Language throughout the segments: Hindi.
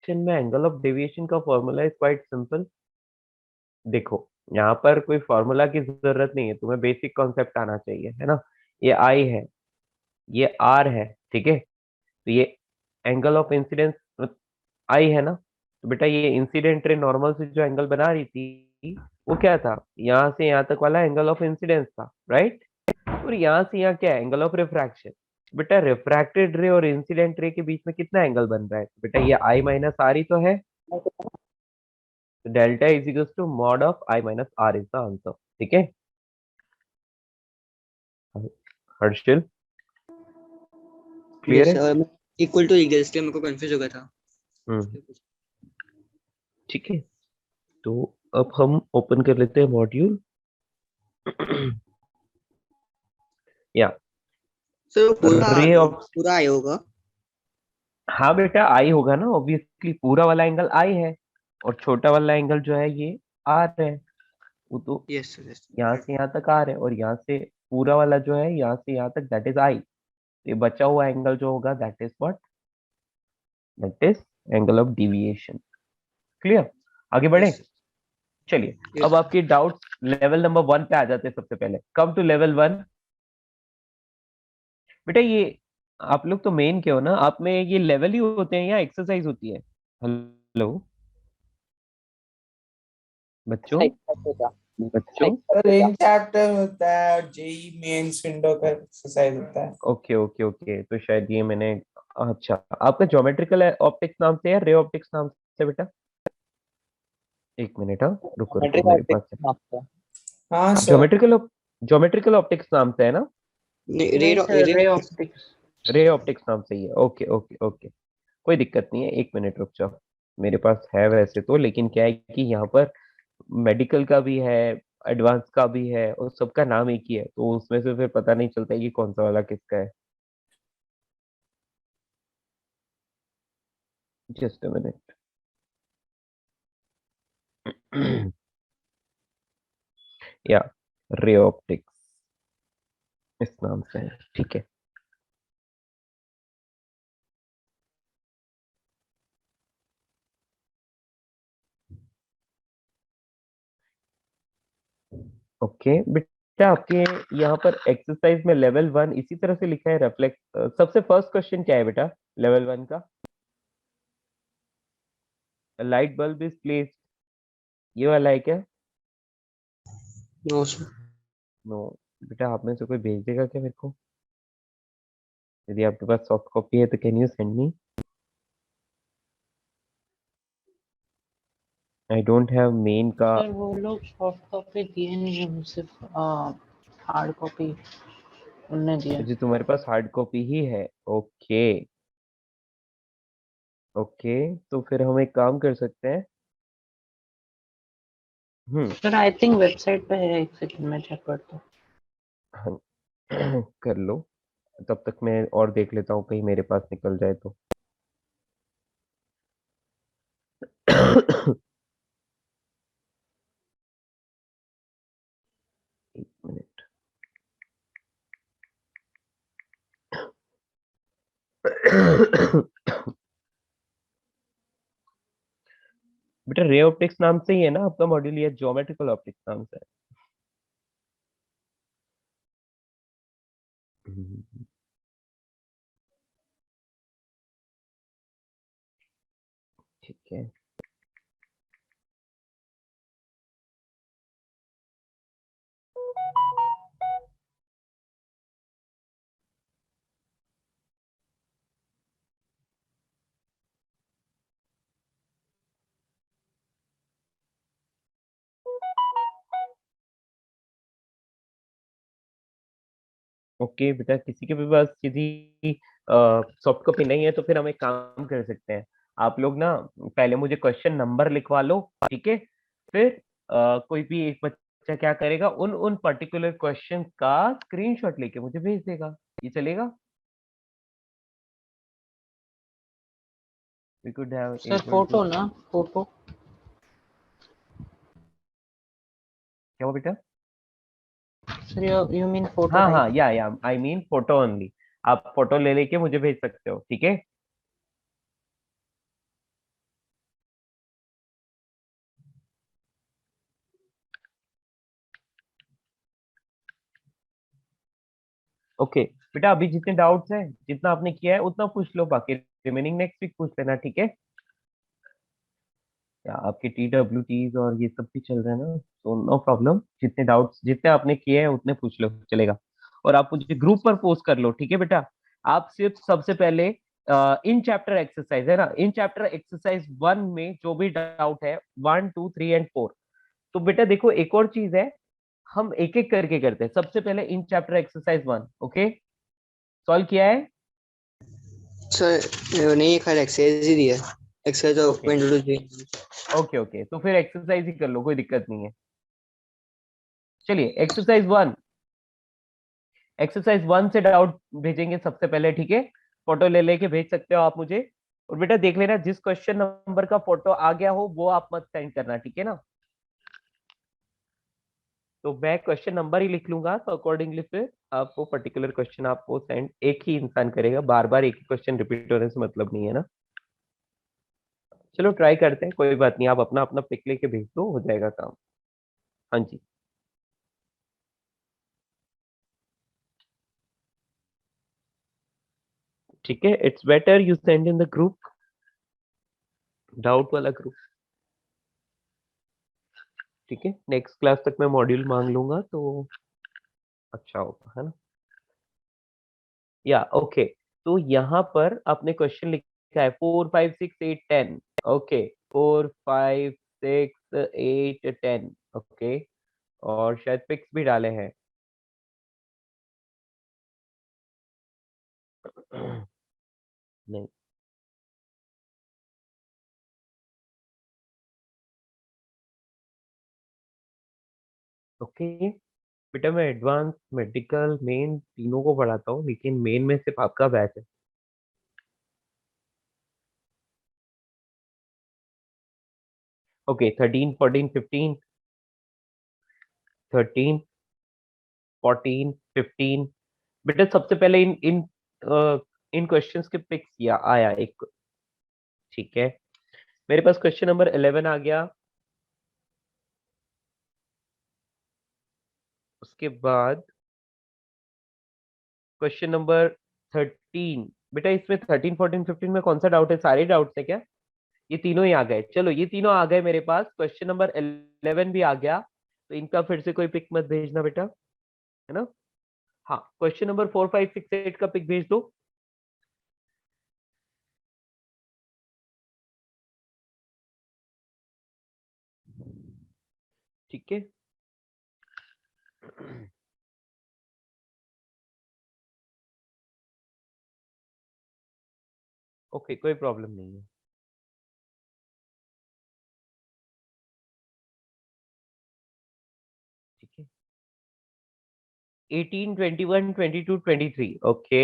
रिफ्रैक्शन में एंगल ऑफ डेविएशन का फॉर्मूला इज क्वाइट सिंपल। देखो, यहाँ पर कोई फॉर्मूला की जरूरत नहीं है, तुम्हें बेसिक कॉन्सेप्ट आना चाहिए, है ना। ये आई है, ये आर है, ठीक है। तो ये एंगल ऑफ इंसिडेंस आई है ना। तो बेटा ये इंसिडेंट रे नॉर्मल से जो एंगल बना रही थी वो क्या था, यहाँ से यहाँ तक वाला एंगल ऑफ इंसिडेंस था, राइट। और यहाँ से यहाँ क्या है, एंगल ऑफ रिफ्रैक्शन। बेटा रिफ्रैक्टेड रे और इंसिडेंट रे के बीच में कितना एंगल बन रहा है, तो बेटा ये आई माइनस आर ही तो है। तो delta is equal to mod of i minus r is the answer, ठीक है। हर्षिल, क्लियर यस है? सर, इक्वल टू ईगल इसलिए मेरे को कंफ्यूज हो गया था। हम्म, ठीक है। तो अब हम ओपन कर लेते हैं मॉड्यूल। या सर पूरा रे ऑफ, पूरा आया होगा। हाँ बेटा आई होगा ना, ऑब्वियसली पूरा वाला एंगल आई है और छोटा वाला एंगल जो है ये आर है। वो तो यस सर, यस। यहाँ से यहाँ तक आर है और यहाँ से पूरा वाला जो है यहाँ से यहाँ तक दैट इज आई। ये बचा हुआ एंगल जो होगा that is what, that is angle of deviation. Clear? आगे बढ़े, यस सर, चलिए। यस। अब आपके डाउट लेवल नंबर 1 पे आ जाते हैं। सबसे पहले कम टू लेवल 1। बेटा ये आप लोग तो मेन के हो ना, आप में ये लेवल ही होते हैं या एक्सरसाइज होती है? हेलो बच्चों, बच्चों। रेन चैप्टर होता है और जेई मेंस विंडो का एक्सरसाइज होता है। ओके ओके ओके, तो शायद ये मैंने, अच्छा आपका ज्योमेट्रिकल ऑप्टिक्स नाम से है रे ऑप्टिक्स नाम से बेटा? एक मिनट, हाँ रुको रुको, मेरे पास है। हाँ सर। ज्योमेट्रिकल, ज्योमेट्रिकल ऑप्टिक्स नाम से है ना? रे नहीं सर, रे रे ऑप्टिक्स। रे ऑप्टिक्स नाम से ही है, ओके ओके ओके। कोई दिक्कत नहीं है, एक मिनट रुक जाओ। मेरे पास है वैसे तो, लेकिन क्या है कि यहाँ पर मेडिकल का भी है, एडवांस का भी है और सबका नाम एक ही है, तो उसमें से फिर पता नहीं चलता है कि कौन सा वाला किसका है। Just a minute. या रे ऑप्टिक्स इस नाम से है, ठीक है। ओके बेटा, आपके यहाँ पर एक्सरसाइज में लेवल 1 इसी तरह से लिखा है, रिफ्लेक्ट। सबसे फर्स्ट क्वेश्चन क्या है बेटा लेवल 1 का? लाइट बल्ब इज प्लेस्ड, ये वाला है क्या? No sir. नो। बेटा आप में से कोई भेज देगा क्या मेरे को? यदि आपके पास सॉफ्ट कॉपी है तो can you send me? I don't have main का। सर वो लोग सॉफ्ट कॉपी दिए नहीं है, सिर्फ हार्ड कॉपी उन्होंने दिया। जी तुम्हारे पास हार्ड कॉपी ही है, ओके ओके। तो फिर हम एक काम कर सकते हैं। सर आई थिंक वेबसाइट पे है, एक सेकंड में चेक करता हूँ। हाँ, कर लो। तब तक मैं और देख लेता हूँ कहीं मेरे पास निकल जाए तो। एक मिनट। बेटा रे ऑप्टिक्स नाम से ही है ना आपका मॉड्यूल, या ज्योमेट्रिकल ऑप्टिक्स नाम से है? ठीक है। ओके बेटा, किसी के भी पास किसी सॉफ्ट कॉपी नहीं है तो फिर हम एक काम कर सकते हैं। आप लोग ना पहले मुझे क्वेश्चन नंबर लिखवा लो, ठीक है। फिर कोई भी एक बच्चा क्या करेगा, उन उन पर्टिकुलर क्वेश्चन का स्क्रीनशॉट लेके मुझे भेज देगा। ये चलेगा? We could have sir able to. Photo ना, फोटो। क्या हुआ बेटा? सर यू मीन फोटो हाँ हाँ, राइट? या आई मीन फोटो ओनली। आप फोटो ले लेके मुझे भेज सकते हो, ठीक है। ओके बेटा, अभी जितने डाउट्स हैं, जितना आपने किया है उतना पूछ लो, बाकी रिमेनिंग नेक्स्ट वीक पूछ लेना, ठीक है? या आपके TWTs और ये सब भी चल रहे हैं ना, तो नो प्रॉब्लम, जितने डाउट्स जितने आपने किए हैं उतने पूछ लो, चलेगा। और आप मुझे ग्रुप पर पोस्ट कर लो, ठीक है बेटा? आप सिर्फ सबसे पहले इन चैप्टर एक्सरसाइज है ना, इन चैप्टर एक्सरसाइज 1 में जो भी डाउट है, 1 2 3 एंड 4, तो बेटा देखो एक और चीज है, हम एक एक करके करते हैं। सबसे पहले in chapter exercise 1, okay, solve किया है? सर नहीं, खाली एक्सरसाइज ही दिया है, एक्सरसाइज और ओके इंट्रोड्यूस भी। ओके ओके, तो फिर एक्सरसाइज ही कर लो, कोई दिक्कत नहीं है। चलिए एक्सरसाइज 1, एक्सरसाइज 1 से डाउट भेजेंगे सबसे पहले, ठीक है? फोटो ले लेके भेज सकते हो आप मुझे। और बेटा देख लेना, जिस क्वेश्चन नंबर का फोटो आ गया हो वो आप मत सेंड करना, ठीक है ना? तो मैं क्वेश्चन नंबर ही लिख लूंगा, तो अकॉर्डिंगली फिर आपको पर्टिकुलर क्वेश्चन आपको सेंड एक ही इंसान करेगा, बार बार एक ही क्वेश्चन रिपीट होने से मतलब नहीं है ना। चलो ट्राई करते हैं, कोई बात नहीं, आप अपना अपना पिक लेके भेज दो, हो जाएगा काम। हाँ जी, ठीक है, it's better you send in the group, doubt वाला ग्रुप, ठीक है? नेक्स्ट क्लास तक मैं मॉड्यूल मांग लूंगा तो अच्छा होगा, है ना? या ओके, तो यहाँ पर आपने क्वेश्चन लिखा है 4 5 6 8 10, ओके, 4 5 6 8 10, ओके, और शायद पिक्स भी डाले हैं। नहीं, ओके बेटा, मैं एडवांस मेडिकल मेन तीनों को पढ़ाता हूँ, लेकिन मेन में सिर्फ आपका बैच है। ओके 13 14 15, 13 14 15, बेटा सबसे पहले इन इन इन क्वेश्चंस के पिक्स या आया एक, ठीक है? मेरे पास क्वेश्चन नंबर 11 आ गया, उसके बाद क्वेश्चन नंबर 13, बेटा इसमें 13 14 15 में कौन सा डाउट है? सारे डाउट्स है क्या? ये तीनों ही आ गए, चलो ये तीनों आ गए मेरे पास, क्वेश्चन नंबर 11 भी आ गया, तो इनका फिर से कोई पिक मत भेजना बेटा, है ना? हाँ, क्वेश्चन नंबर 4 5 6 8 का पिक भेज दो। ठीक है। ओके, कोई प्रॉब्लम नहीं है, ठीक है। 18 21 22 23, ओके,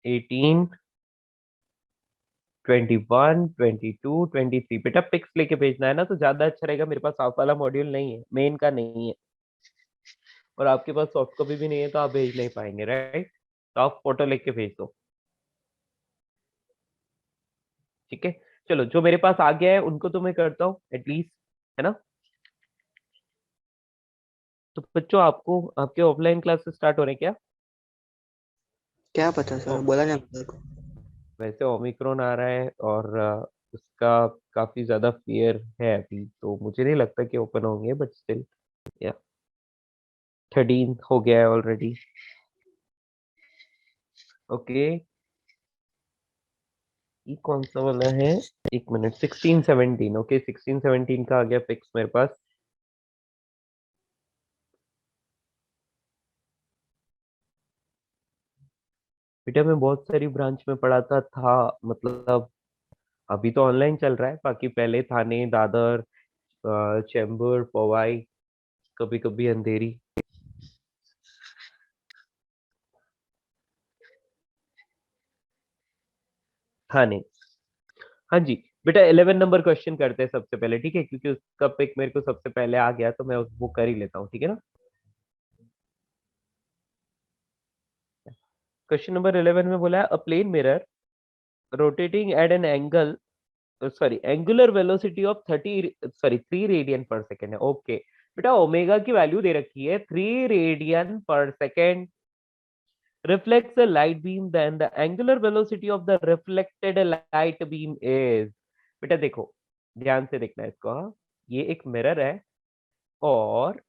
18 21 22 23, बेटा पिक्स लेके भेजना है ना, तो ज्यादा अच्छा रहेगा, मेरे पास हाफ वाला मॉड्यूल नहीं है, मेन का नहीं है, और आपके पास सॉफ्ट कॉपी भी नहीं है, तो आप भेज नहीं पाएंगे, राइट? तो आप फोटो लेके भेज दो, ठीक है? चलो जो मेरे पास आ गया है उनको तो मैं करता हूँ एटलीस्ट, है ना? तो बच्चों, आपको आपके ऑफलाइन क्लासेस स्टार्ट हो रहे हैं क्या? क्या पता सर, ओ, बोला नहीं मेरे को। वैसे ओमिक्रॉन आ रहा है, और उसका काफी ज्यादा फियर है अभी, तो मुझे नहीं लगता कि ओपन होंगे, बट स्टिल, या 13 हो गया है ऑलरेडी, ओके। ये कौन सा वाला है? एक मिनट, 16 17, ओके, 16 17 का आ गया फिक्स मेरे पास। बेटा मैं बहुत सारी ब्रांच में पढ़ाता था, मतलब अभी तो ऑनलाइन चल रहा है, बाकी पहले थाने, दादर, चेंबूर, पवाई, कभी कभी अंधेरी। थाने, हाँ जी। बेटा 11 नंबर क्वेश्चन करते हैं सबसे पहले, ठीक है? क्योंकि उसका पिक मेरे को सबसे पहले आ गया, तो मैं वो कर ही लेता हूँ, ठीक है ना? क्वेश्चन नंबर 11 में बोला है a plane mirror rotating at an angle, sorry angular velocity of 3 radian per second है, ओके। बेटा ओमेगा की वैल्यू दे रखी है 3 radian per second, reflects a light beam, then the angular velocity of the reflected light beam is। बेटा देखो, ध्यान से देखना इसको। ये एक मिरर है और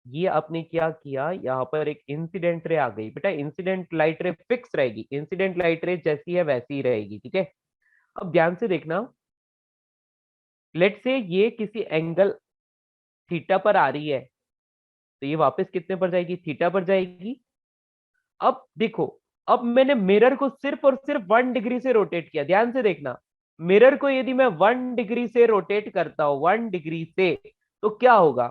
ये आपने क्या किया, यहाँ पर एक इंसिडेंट रे आ गई। बेटा इंसिडेंट लाइट रे फिक्स रहेगी, इंसिडेंट लाइट रे जैसी है वैसी ही रहेगी, ठीक है। अब ध्यान से देखना, लेट से ये किसी एंगल थीटा पर आ रही है, तो ये वापस कितने पर जाएगी, थीटा पर जाएगी। अब देखो, अब मैंने मिरर को सिर्फ और सिर्फ 1 डिग्री से रोटेट किया। ध्यान से देखना, मिरर को यदि मैं 1 डिग्री से रोटेट करता हूं, 1 डिग्री से, तो क्या होगा,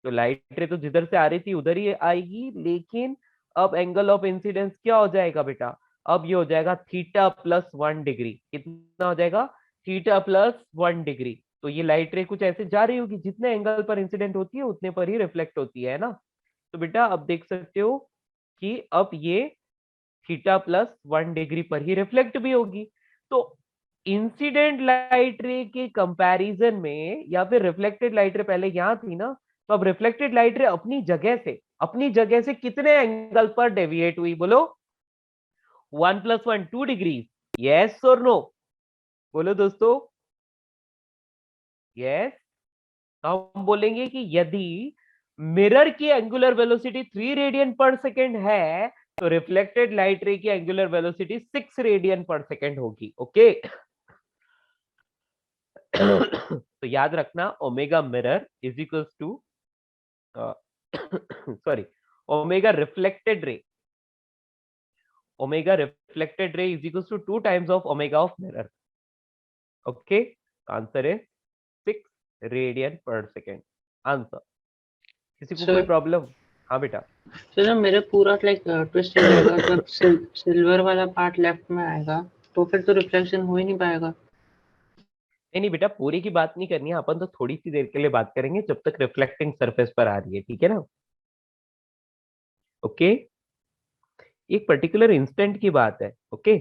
तो लाइट रे तो जिधर से आ रही थी उधर ही आएगी, लेकिन अब एंगल ऑफ इंसिडेंस क्या हो जाएगा बेटा, अब ये हो जाएगा थीटा प्लस 1 डिग्री। कितना हो जाएगा, थीटा प्लस 1 डिग्री। तो ये लाइट रे कुछ ऐसे जा रही होगी, जितने एंगल पर इंसिडेंट होती है उतने पर ही रिफ्लेक्ट होती है ना। तो बेटा अब देख सकते हो कि अब ये थीटा प्लस 1 डिग्री पर ही रिफ्लेक्ट भी होगी। तो इंसिडेंट लाइट रे के कंपैरिजन में, या फिर रिफ्लेक्टेड लाइट रे पहले यहां थी ना, तो अब रिफ्लेक्टेड लाइट रे अपनी जगह से कितने एंगल पर डेविएट हुई, बोलो। 1 + 1 2 डिग्री, यस और नो, बोलो दोस्तों, यस। तो हम बोलेंगे कि यदि मिरर की angular velocity 3 radian per second है, तो रिफ्लेक्टेड लाइट रे की angular velocity 6 radian per second होगी, ओके। तो याद रखना, omega mirror is equals to, sorry, omega reflected ray, omega reflected ray is equals to 2 times of omega of mirror, okay. Answer है 6 रेडियन पर सेकेंड, आंसर। किसी को कोई प्रॉब्लम? हाँ बेटा। तो जब मेरे पूरा लाइक ट्विस्ट हो जाएगा, जब सिल्वर वाला पार्ट लेफ्ट में आएगा, तो फिर तो रिफ्लेक्शन हो ही नहीं पाएगा। नहीं बेटा, पूरी की बात नहीं करनी है अपन, तो थोड़ी सी देर के लिए बात करेंगे, जब तक रिफ्लेक्टिंग सरफेस पर आ रही है, ठीक है ना, ओके। एक पर्टिकुलर इंस्टेंट की बात है, ओके।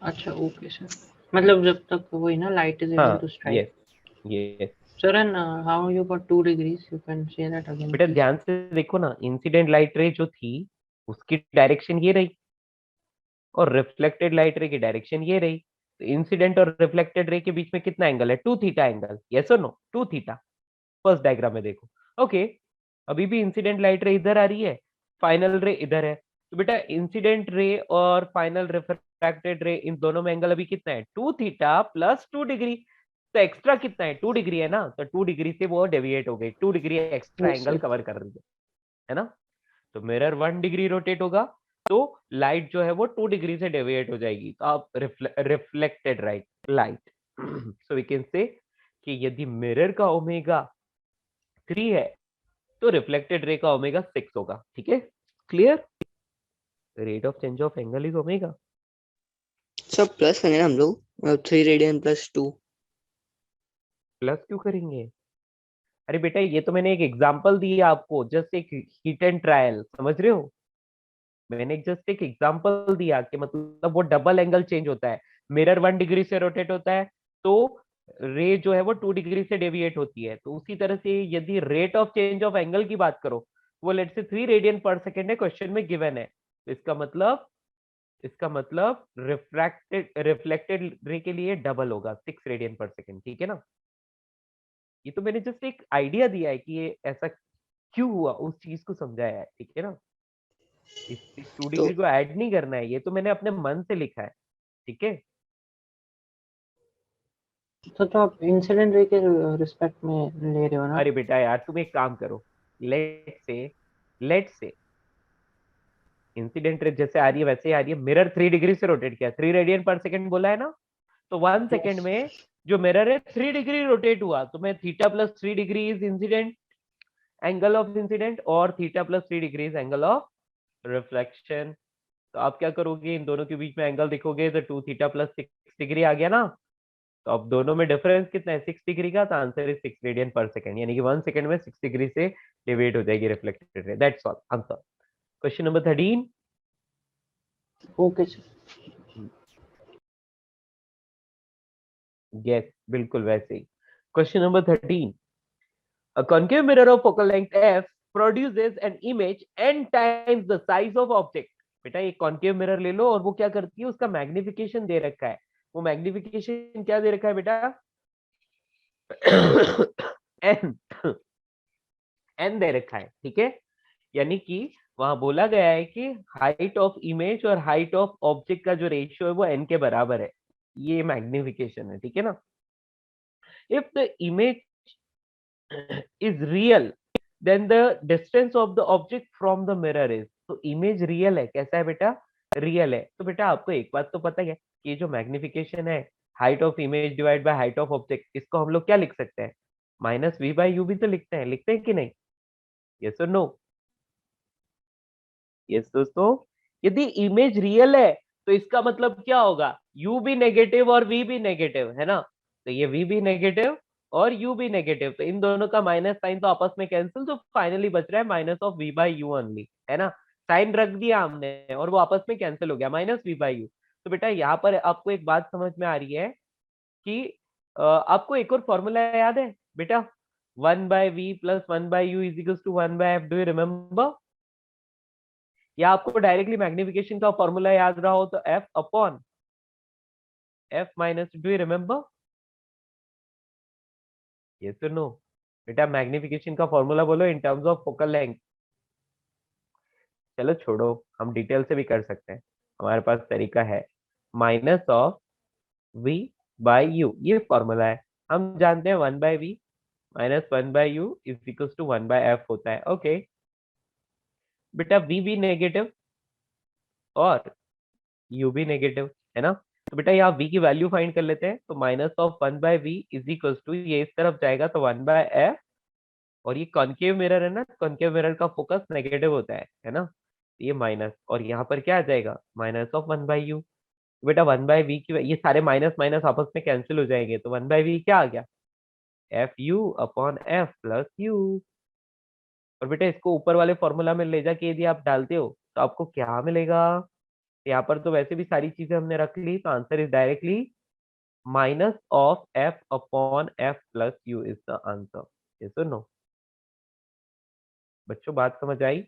अच्छा ओके सर, मतलब जब तक वही ना, light is able to strike. Yes sir and how you got 2 degrees, you can say that again बेटा, ध्यान से देखो ना, इंसिडेंट लाइट रे जो थी उसकी डायरेक्शन ये रही, और रिफ्लेक्टेड लाइट रे की डायरेक्शन ये रही। तो इंसिडेंट और रिफ्लेक्टेड रे के बीच में कितना एंगल है, 2 थीटा एंगल, यस और नो, 2 थीटा। फर्स्ट डायग्राम में देखो, ओके। अभी भी इंसिडेंट लाइट रे इधर आ रही है, फाइनल रे इधर है, तो बेटा इंसिडेंट रे और फाइनल रिफ्रैक्टेड रे, इन दोनों में एंगल अभी कितना है, 2 थीटा प्लस 2 डिग्री। तो एक्स्ट्रा कितना है, 2 डिग्री है ना, तो 2 डिग्री से वो डेविएट हो गई, 2 डिग्री एक्स्ट्रा एंगल कवर कर रही है ना। तो मिरर 1 डिग्री रोटेट होगा, तो लाइट जो है वो 2 डिग्री से डेविएट हो जाएगी, तो आप reflected light. So we can say कि यदि मिरर का ओमेगा 3 है, तो रिफ्लेक्टेड रे का ओमेगा 6 होगा, ठीक है, clear. Rate of change of angle is omega. सब प्लस करेंगे हम लोग, 3 रेडियन प्लस 2। प्लस क्यों करेंगे, अरे बेटा ये तो मैंने एक एग्जांपल दिया आपको, जस्ट एक हीट एंड ट्रायल, समझ रहे हो। मैंने जस्ट एक एग्जांपल दिया कि मतलब वो डबल एंगल चेंज होता है, मिरर 1 डिग्री से रोटेट होता है, तो रे जो है वो 2 डिग्री से डेविएट होती है। तो उसी तरह से यदि rate of change of angle की बात करो, वो लेट से 3 रेडियन पर सेकेंड है, क्वेश्चन में गिवन है। तो इसका मतलब रिफ्लेक्टेड रे के लिए डबल होगा, 6 रेडियन पर सेकेंड, ठीक है ना। ये तो मैंने जस्ट एक आइडिया दिया है कि ये ऐसा क्यों हुआ, उस चीज को समझाया है, ठीक है ना। इस 2 तो डिग्री को ऐड नहीं करना है, ये तो मैंने अपने मन से लिखा है, ठीक है। तो आप इंसिडेंट रे के रिस्पेक्ट में ले रहे हो ना। अरे बेटा यार, तुम एक काम करो, लेट से इंसिडेंट रे जैसे आ रही है वैसे ही आ रही है, मिरर 3 डिग्री से रोटेट किया, 3 रेडियन पर सेकंड बोला है ना, तो 1 सेकंड में जो मिरर है 3 डिग्री रोटेट हुआ, तो मैं theta plus 3 degree is incident angle of incident, और theta plus 3 degree is angle of reflection. तो आप क्या करोगे, इन दोनों के बीच में एंगल देखोगे तो 2 थीटा प्लस 6 डिग्री आ गया ना। तो अब दोनों में डिफरेंस कितना है, 6 डिग्री का, तो आंसर इज 6 रेडियन पर सेकंड, यानी कि 1 सेकंड में 6 डिग्री से डिवाइड हो जाएगी reflected ray, that's all answer. Question number 13। Okay sir. Yes बिल्कुल वैसे ही। Question number 13, a concave mirror of focal length f produces an image n times the size of object. बेटा एक कॉन्केव मिरर ले लो और वो क्या करती है, उसका मैग्निफिकेशन दे रखा है। वो मैग्निफिकेशन क्या दे रखा है बेटा? n n दे रखा है, ठीक है। यानी कि वहां बोला गया है कि हाइट ऑफ इमेज और हाइट ऑफ ऑब्जेक्ट का जो रेशियो है वो n के बराबर है। ये मैग्निफिकेशन है, ठीक है ना। If the image is real then the distance of the object from the mirror is. तो इमेज रियल है, कैसा है बेटा? रियल है। तो बेटा आपको एक बात तो पता ही है कि ये जो मैग्निफिकेशन है, height of image divide by height of object, इसको हम लोग क्या लिख सकते हैं? माइनस वी बाई यू भी तो लिखते हैं कि नहीं? यस और नो? यस दोस्तों। यदि इमेज रियल है तो इसका मतलब क्या होगा? u भी नेगेटिव और v भी नेगेटिव, है ना। तो ये v भी नेगेटिव और u भी नेगेटिव, तो इन दोनों का माइनस साइन तो आपस में कैंसिल, तो फाइनली बच रहा है minus of v by you only, है ना। साइन रख दिया हमने और वो आपस में कैंसिल हो गया, माइनस v बाई यू। तो बेटा यहाँ पर आपको एक बात समझ में आ रही है कि आपको एक और फॉर्मूला याद है बेटा? 1/v plus 1/u is equal to 1/f। Do you remember? या आपको डायरेक्टली मैग्निफिकेशन का फॉर्मूला याद रहा हो तो f upon f minus, do you remember? Yes और नो? बेटा मैग्निफिकेशन का फॉर्मूला बोलो इन टर्म्स ऑफ फोकल लेंथ। चलो छोड़ो, हम डिटेल से भी कर सकते हैं, हमारे पास तरीका है। Minus of v by you, ये फॉर्मूला है। हम जानते हैं 1/v minus 1/u is equal to 1/f होता है। ओके बेटा, v भी नेगेटिव और u भी नेगेटिव, है ना। तो बेटा यहाँ v की वैल्यू फाइंड कर लेते हैं। तो minus of 1/v is equal to, ये इस तरफ जाएगा तो 1/f, और ये कॉनकेव मिरर है ना, कॉनकेव मिरर का फोकस नेगेटिव होता है ना। तो ये माइनस, और यहाँ पर क्या आ जाएगा? Minus of 1/u। तो बेटा 1/v की ये सारे माइनस माइनस आपस में कैंसिल हो जाएंगे, तो 1/v क्या आ गया? fu upon f plus u। और बेटा इसको ऊपर वाले फॉर्मूला में ले जाके यदि आप डालते हो तो आपको क्या मिलेगा? यहाँ पर तो वैसे भी सारी चीजें हमने रख ली, तो answer is directly minus of f upon f plus u is the answer. Yes और नो? बच्चों बात समझ आई?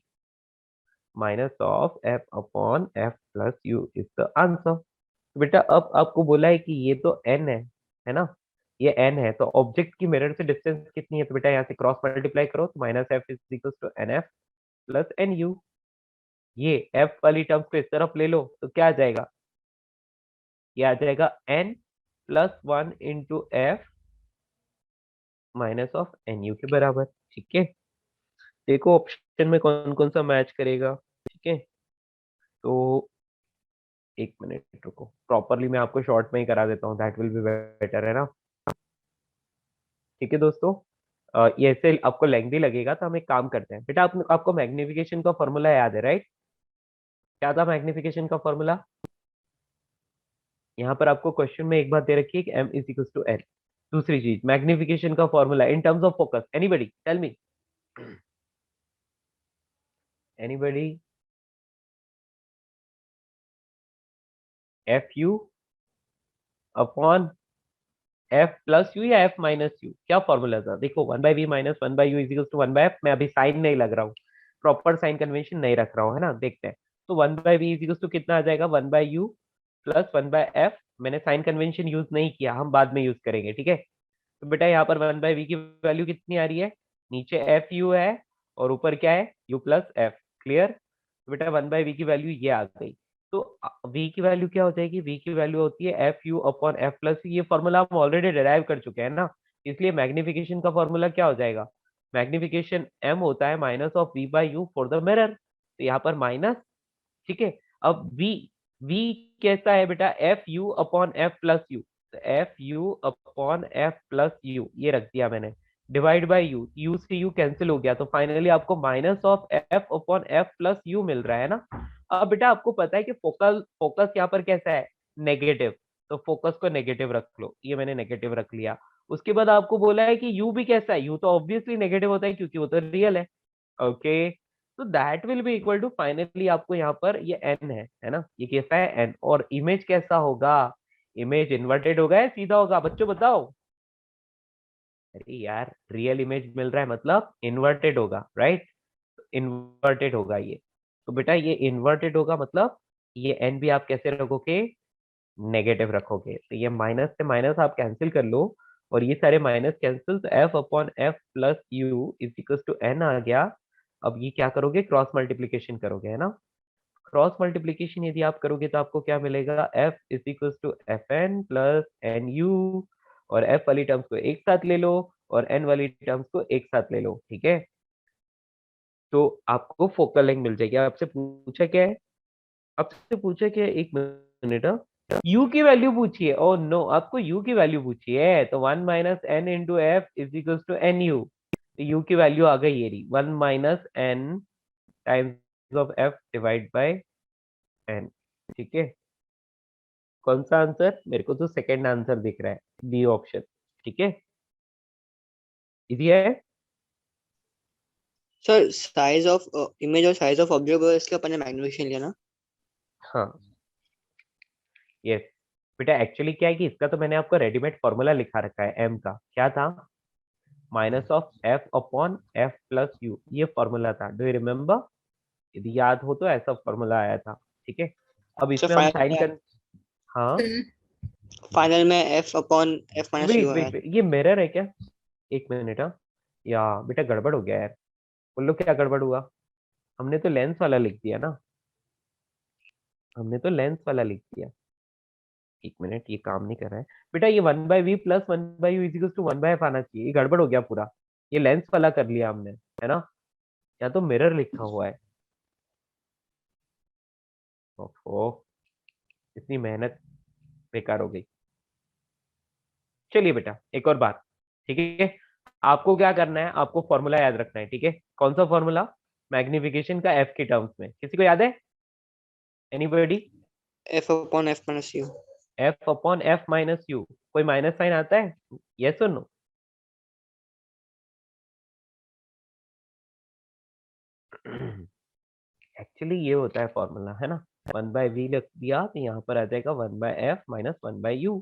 Minus of f upon f plus u is the answer. तो बेटा अब आपको बोला है कि ये तो n है ना, ये n है, तो ऑब्जेक्ट की मिरर से डिस्टेंस कितनी है? तो बेटा यहाँ से क्रॉस मल्टीप्लाई करो, तो minus f is equal to nf plus nu। ये f वाली टर्म्स को इस तरफ ले लो तो क्या आ जाएगा? ये आ जाएगा n plus 1 into F minus of nu के बराबर, ठीक है। देखो ऑप्शन में कौन कौन सा मैच करेगा, ठीक है। तो एक मिनट रुको, प्रॉपरली मैं आपको शॉर्ट में ही करा देता हूँ, दैट विल बी बेटर, है ना। ठीक है दोस्तों, ये ऐसे आपको लेंथी लगेगा, तो हम एक काम करते हैं बेटा, आपको मैग्निफिकेशन का फॉर्मूला याद है, राइट? क्या था मैग्निफिकेशन का फॉर्मूला? यहाँ पर आपको क्वेश्चन में एक बात दे रखी है कि m is equal to n। दूसरी चीज, मैग्निफिकेशन का formula in terms of focus, anybody tell me, anybody? fu upon f plus u या f माइनस u, क्या फॉर्मूला था? देखो 1/v minus 1/u is equal to 1/f। मैं अभी साइन नहीं लग रहा हूँ, प्रॉपर साइन कन्वेंशन नहीं रख रहा हूँ, है ना। देखते हैं, तो 1/v इज इक्वल टू कितना आ जाएगा? 1/u plus 1/f। मैंने साइन कन्वेंशन यूज नहीं किया, हम बाद में यूज करेंगे, ठीक है। तो बेटा यहाँ पर 1/v की वैल्यू कितनी आ रही है? नीचे एफ यू है और ऊपर क्या है? u plus F. क्लियर? तो बेटा 1/v की वैल्यू ये आ गई। तो v की वैल्यू क्या हो जाएगी? v की वैल्यू होती है F U upon F plus. ये फॉर्मूला हम ऑलरेडी डिराइव कर चुके हैं ना, इसलिए मैग्निफिकेशन का फॉर्मूला क्या हो जाएगा? मैग्निफिकेशन m होता है minus of v by you for the mirror, तो यहाँ पर माइनस, ठीक है। अब v कैसा है बेटा? F U upon F plus U, तो F U upon F plus U ये रख दिया मैंने, डिवाइड बाय यू, यू से यू कैंसिल हो गया, तो फाइनली आपको minus of F upon F plus U मिल रहा है ना। अब बेटा आपको पता है कि फोकस यहाँ पर कैसा है? नेगेटिव, तो फोकस को नेगेटिव रख लो, ये मैंने नेगेटिव रख लिया। उसके बाद आपको बोला है कि यू भी कैसा है? यू तो ऑब्वियसली नेगेटिव होता है क्योंकि वो तो रियल है। Okay, so that will be equal to, finally आपको यहाँ पर ये n है ना, ये कैसा है? n। और इमेज कैसा होगा? इमेज इन्वर्टेड होगा या सीधा होगा? बच्चों बताओ। अरे यार, रियल इमेज मिल रहा है मतलब इन्वर्टेड होगा, राइट। इन्वर्टेड होगा ये। तो बेटा ये इन्वर्टेड होगा, मतलब ये n भी आप कैसे रखोगे, नेगेटिव रखोगे। तो ये माइनस से माइनस आप कैंसिल कर लो, और ये सारे माइनस कैंसिल, तो f upon F plus u is equal to n आ गया। अब ये क्या करोगे, क्रॉस मल्टीप्लीकेशन करोगे, है ना। क्रॉस मल्टीप्लीकेशन यदि आप करोगे तो आपको क्या मिलेगा, f is equal to f n plus n u, और f वाली टर्म्स को एक साथ ले लो और n वाली टर्म्स को एक साथ ले लो, ठीक है। तो आपको फोकल लेंथ मिल जाएगी। आपसे पूछा क्या है, आपसे पूछा क्या है, एक मिनट, u की वैल्यू पूछी है। ओह नो, आपको u की वैल्यू पूछी है, तो 1 minus n into f is equal to n u. तो u की वैल्यू आ गई, ये रही 1 minus n times of f divide by n, ठीक है। कौन सा आंसर, मेरे को तो सेकंड आंसर दिख रहा है, बी ऑप्शन, ठीक है। इजी है। सर साइज ऑफ इमेज और साइज ऑफ ऑब्जेक्ट इसके अपन ने मैग्निफिकेशन लिया ना। हाँ यस बेटा, एक्चुअली क्या है कि इसका तो मैंने आपको रेडीमेड फॉर्मूला लिखा रखा है, m का क्या था, minus of f upon f plus U, ये फॉर्मूला था, डू यू रिमेम्बर। यदि याद हो तो ऐसा फॉर्मूला आया था, ठीक है। अब सर इसमें हम साइन कर, हाँ फाइनल में f upon F minus u wait है। वेट वेट, ये मिरर है क्या, एक मिनट, हाँ या बेटा गड़बड़ हो गया यार, बोलो क्या गड़बड़ हुआ। हमने तो लेंस वाला लिख दिया ना, हमने तो लेंस वाला लिख दिया। एक मिनट, ये काम नहीं कर रहा है बेटा, ये 1/v plus 1/u is equal to 1/f आना चाहिए, ये गड़बड़ हो गया पूरा, ये लेंस वाला कर लिया हमने, है ना। या तो मिरर लिखा हुआ है, ओहो इतनी मेहनत बेकार हो गई। चलिए बेटा एक और बात, ठीक है। आपको क्या करना है, आपको फॉर्मूला याद रखना है, ठीक है। कौन सा फॉर्मूला, मैग्निफिकेशन का एफ के टर्म्स में, किसी को याद है, anybody. F upon F minus you. F upon F minus you, कोई माइनस साइन आता है, यस और नो। एक्चुअली ये होता है फॉर्मूला, है ना। 1/v लिख दिया तो यहाँ पर आ जाएगा 1/f माइनस 1/u।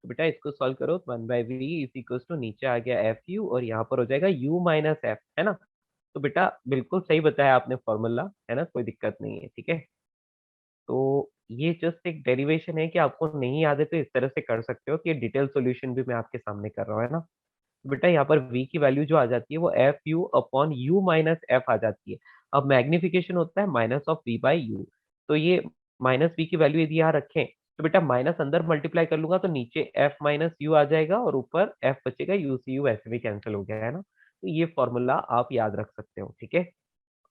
तो बेटा इसको सॉल्व करो, 1/v इज इक्वल टू नीचे आ गया एफ यू, और यहाँ पर हो जाएगा u माइनस एफ, है ना। तो बेटा बिल्कुल सही बताया आपने फॉर्मूला, है ना, कोई दिक्कत नहीं है, ठीक है। तो ये जस्ट एक डेरिवेशन है कि आपको नहीं याद है तो इस तरह से कर सकते हो, कि डिटेल सॉल्यूशन भी मैं आपके सामने कर रहा हूँ, है ना। तो बेटा यहाँ पर v की वैल्यू जो आ जाती है वो F U upon U minus F आ जाती है। अब मैग्निफिकेशन होता है minus of v by U, तो ये माइनस v की वैल्यू यदि यहाँ रखें तो बेटा माइनस अंदर मल्टीप्लाई कर लूंगा तो नीचे f माइनस यू आ जाएगा, और ऊपर f बचेगा, यू सी यू वैसे भी कैंसिल हो गया, है ना। तो ये फॉर्मूला आप याद रख सकते हो, ठीक है।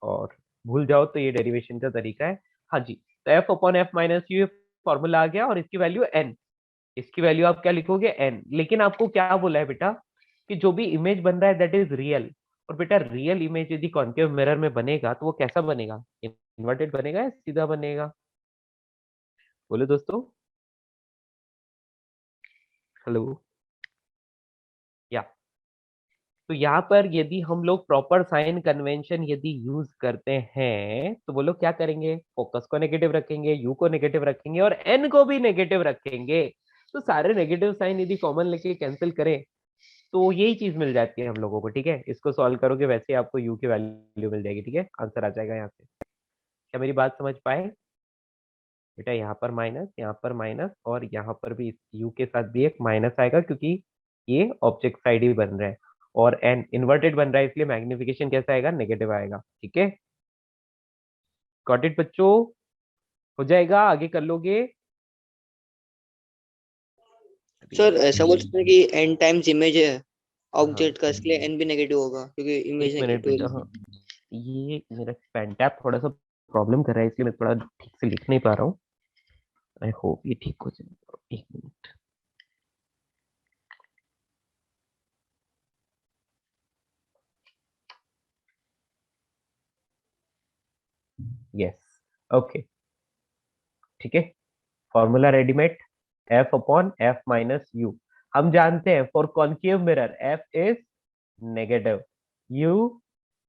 और भूल जाओ तो ये डेरिवेशन का तरीका है। हाँ जी, तो F upon F minus U formula आ गया, और इसकी वैल्यू n, इसकी वैल्यू आप क्या लिखोगे, n। लेकिन आपको क्या बोला है बेटा, कि जो भी इमेज बन रहा है दैट इज रियल। और बेटा रियल इमेज यदि कॉन्केव मिरर में बनेगा तो वो कैसा बनेगा, इन्वर्टेड बनेगा या सीधा बनेगा, बोलो दोस्तों। हेलो, या तो यहाँ पर यदि हम लोग प्रॉपर साइन कन्वेंशन यदि यूज करते हैं तो बोलो क्या करेंगे, फोकस को नेगेटिव रखेंगे, यू को नेगेटिव रखेंगे, और एन को भी नेगेटिव रखेंगे। तो सारे नेगेटिव साइन यदि कॉमन लेके कैंसिल करें तो यही चीज मिल जाती है हम लोगों को, ठीक है। इसको सॉल्व करोगे वैसे ही आपको यू की वैल्यू मिल जाएगी, ठीक है, आंसर आ जाएगा यहाँ से। क्या मेरी बात समझ पाए बेटा, यहाँ पर माइनस, यहाँ पर माइनस, और यहाँ पर भी यू के साथ भी एक माइनस आएगा, क्योंकि ये ऑब्जेक्ट साइड ही बन रहा है, और एन इन्वर्टेड बन रहा है, इसलिए मैग्निफिकेशन कैसा आएगा, नेगेटिव आएगा, ठीक है। गॉट इट बच्चों, हो जाएगा, आगे कर लोगे। सर ऐसा बोल सकते हैं कि एन टाइम्स इमेज है हाँ ऑब्जेक्ट का, इसलिए एन भी नेगेटिव होगा क्योंकि इमेज एक मिनट नेगेटिव बेटा, हाँ ये मेरा पेन टैप थोड़ा सा प्रॉब्लम कर रहा है, इसलिए मैं थोड़ा ठीक से लिख नहीं पा रहा हूँ। आई होप ये ठीक हो जाएगा, एक मिनट। यस, ओके, ठीक है। Formula readymade, F upon F minus you. हम जानते हैं for concave mirror F is negative, you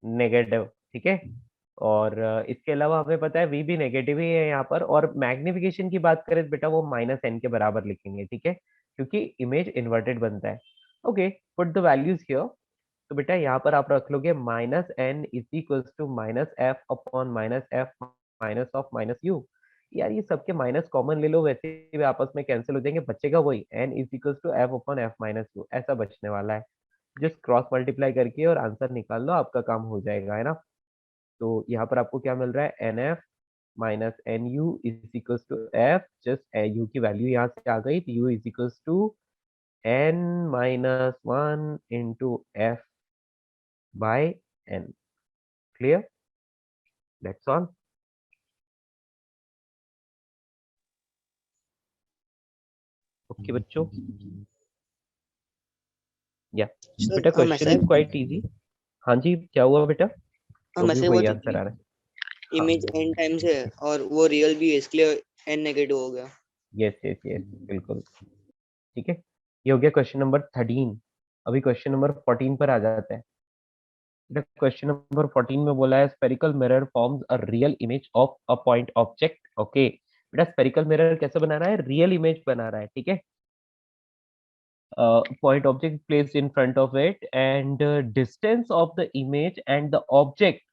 negative, ठीक है। और इसके अलावा हमें पता है वी भी नेगेटिव ही है यहाँ पर, और मैग्निफिकेशन की बात करें तो बेटा वो माइनस एन के बराबर लिखेंगे, ठीक है, क्योंकि इमेज इन्वर्टेड बनता है। Okay, put the values here. तो बेटा यहाँ पर आप रख लोगे minus n is equals to minus f upon minus f minus of minus u. यार ये सबके माइनस कॉमन ले लो, वैसे भी आपस में कैंसिल हो जाएंगे, बचेगा वही n is equals to f upon F minus u, ऐसा बचने वाला है। जस्ट क्रॉस मल्टीप्लाई करके और आंसर निकाल लो, आपका काम हो जाएगा, है ना। तो यहाँ पर आपको क्या मिल रहा है, n f minus n u is equals to f, just u की वैल्यू यहाँ से आ गई, तो u is equals to n minus one into f by n. Clear, that's all. Okay बच्चों, या बेटा sir question is quite easy. हाँ जी, क्या हुआ बेटा? तो भी मैसेज वही वो आंसर आ रहा है। इमेज n टाइम्स है और वो रियल भी है, इसलिए n नेगेटिव हो गया। यस यस यस, बिल्कुल ठीक है। ये हो गया क्वेश्चन नंबर 13। अभी क्वेश्चन नंबर 14 पर आ जाता है। क्वेश्चन नंबर 14 में बोला है spherical mirror forms a real image of a point object. Okay बेटा, स्फेरिकल मिरर कैसे बना रहा है, रियल इमेज बना रहा है, ठीक है। Point object placed in front of it, and distance of the image and the object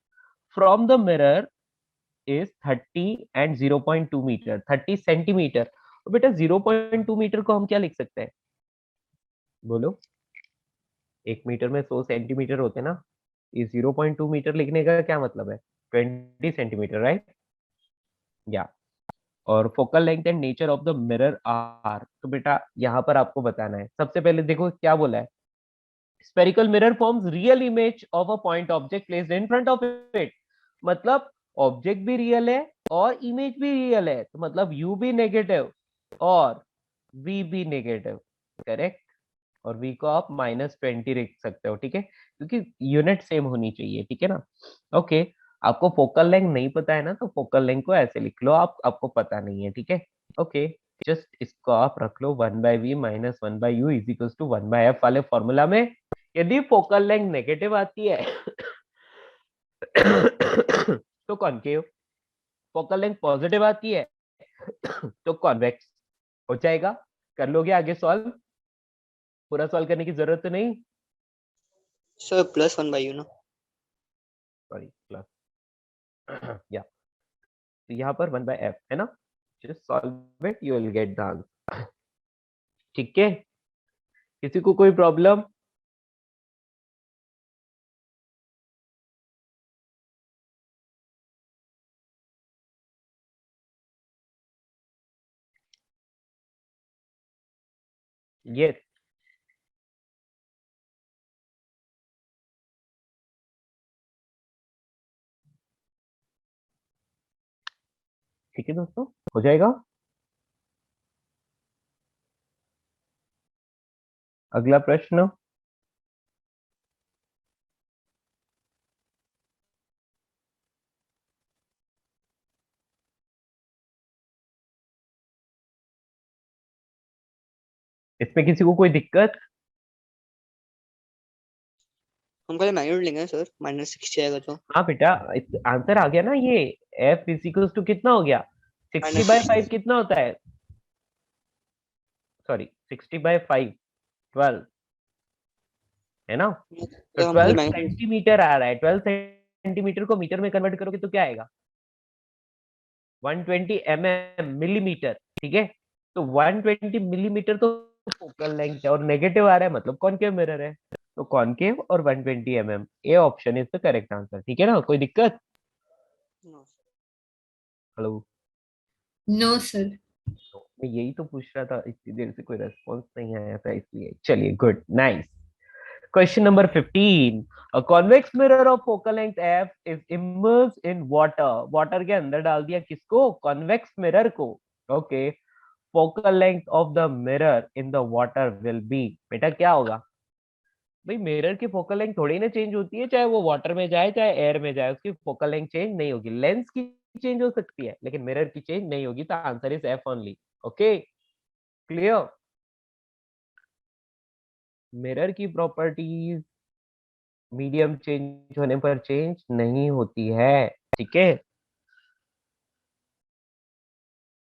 from the mirror is 30 and 0.2 metre, 30 centimetre. तो बेटा 0.2 मीटर को हम क्या लिख सकते हैं, बोलो। 1 मीटर में 100 सेंटीमीटर होते हैं ना, ये 0.2 मीटर लिखने का क्या मतलब है, 20 सेंटीमीटर, राइट। या और focal length and nature of the mirror are, तो बेटा यहाँ पर आपको बताना है। सबसे पहले देखो क्या बोला है, spherical mirror forms real image of a point object placed in front of it। मतलब ऑब्जेक्ट भी रियल है और इमेज भी रियल है, तो मतलब u भी नेगेटिव और v भी नेगेटिव, करेक्ट। और v को आप -20 लिख सकते हो, ठीक है, क्योंकि यूनिट सेम होनी चाहिए, ठीक है ना। ओके, आपको फोकल लेंथ नहीं पता है ना, तो फोकल लेंथ को ऐसे लिख लो, आपको पता नहीं है, ठीक है। ओके, जस्ट इसको आप रख लो 1/v minus 1/u is equal to 1/f वाले फॉर्मूला में। यदि फोकल लेंथ नेगेटिव आती है तो कॉनकेव, फोकल लेंथ पॉजिटिव आती है तो कॉन्वेक्स हो जाएगा। कर लोगे आगे सॉल्व, पूरा सॉल्व करने की जरूरत तो नहीं, सर +1/u ना। सॉरी प्लस या, तो यहाँ पर 1/f है ना, just solve it, you will get the answer, ठीक है। किसी को कोई प्रॉब्लम? यस, ठीक है दोस्तों, हो जाएगा। अगला प्रश्न, इसमें किसी को कोई दिक्कत? हम पहले मैग्नीट्यूड लेंगे सर, -60 आएगा तो हाँ बेटा, आंसर आ गया ना, ये f इक्वल्स टू कितना हो गया, 60/5 -60 कितना होता है, सॉरी 60/5 12, है ना। तो हम पहले 12 मैग्नीट्यूड। सेंटीमीटर आ रहा है, 12 सेंटीमीटर को मीटर में कन्वर्ट करोगे तो क्या आएगा, 120 मिलीमीटर, ठीक है। तो 120 मिलीमीटर तो फोकल लेंथ है और नेगेटिव आ रहा है, मतलब कॉनकेव मिरर है, तो कॉनकेव और 120 A option is the correct answer, ठीक है ना, कोई दिक्कत? Hello, no sir. मैं यही तो पूछ रहा था, इतनी देर से कोई रेस्पॉन्स नहीं आया था, इसलिए चलिए, good, nice. Question number 15, a convex mirror of focal length f is immersed in water। Water के अंदर डाल दिया किसको, कॉन्वेक्स मिरर को। Okay, focal length of the mirror in the water will be, बेटा क्या होगा भाई, मिरर की फोकल लेंथ थोड़ी ना चेंज होती है, चाहे वो वाटर में जाए चाहे एयर में जाए, उसकी फोकल लेंथ चेंज नहीं होगी। लेंस की चेंज हो सकती है लेकिन मिरर की चेंज नहीं होगी, तो answer is F only. Okay, clear. Mirror की प्रॉपर्टीज मीडियम चेंज होने पर चेंज नहीं होती है, ठीक है।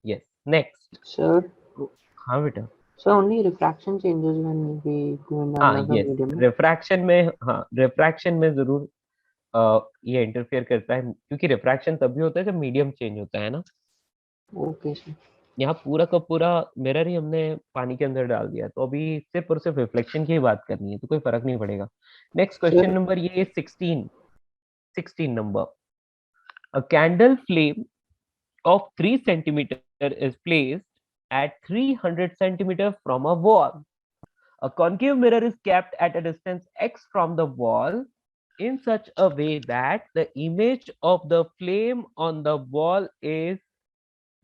Yes, next. सर हाँ बेटा। So only refraction changes when we go in हाँ another यस, medium. रिफ्रैक्शन में, हाँ रिफ्रैक्शन में जरूर ये इंटरफेयर करता है, क्योंकि रिफ्रैक्शन तभी होता है जब मीडियम चेंज होता है ना। Okay, sir. यहाँ पूरा का पूरा मिरर ही हमने पानी के अंदर डाल दिया, तो अभी सिर्फ और सिर्फ रिफ्लेक्शन की ही बात करनी है, तो कोई फर्क नहीं पड़ेगा। नेक्स्ट क्वेश्चन Sir, नंबर ये 16 number. A candle flame of 3 centimeter is placed at 300 centimeter from a wall. A concave mirror is kept at a distance x from the wall in such a way that the image of the flame on the wall is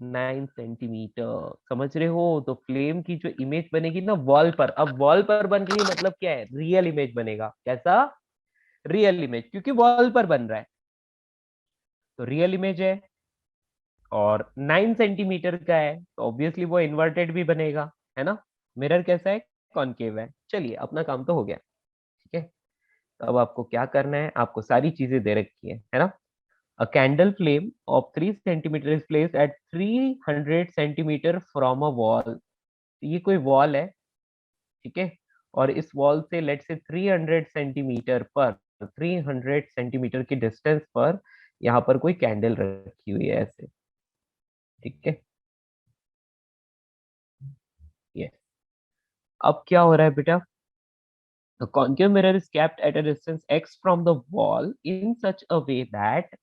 9 centimetre. समझ रहे हो? तो फ्लेम की जो इमेज बनेगी ना वॉल पर, अब वॉल पर बन रही है मतलब क्या है, रियल इमेज बनेगा। कैसा? रियल इमेज, क्योंकि वॉल पर बन रहा है तो रियल इमेज है, और 9 सेंटीमीटर का है तो ऑब्वियसली वो इन्वर्टेड भी बनेगा, है ना। मिरर कैसा है? कॉनकेव है। चलिए अपना काम तो हो गया, ठीक है। तो अब आपको क्या करना है, आपको सारी चीजें दे रखी है ना। अ candle flame of 3 centimetre is placed at 300 centimetre from a wall. ये कोई वॉल है, ठीक है, और इस वॉल से लेट से 300 सेंटीमीटर पर, 300 सेंटीमीटर की डिस्टेंस पर यहाँ पर कोई कैंडल रखी हुई है ऐसे, ठीक है। ये अब क्या हो रहा है बेटा, the concave mirror is kept at a distance x from the wall in such a way that,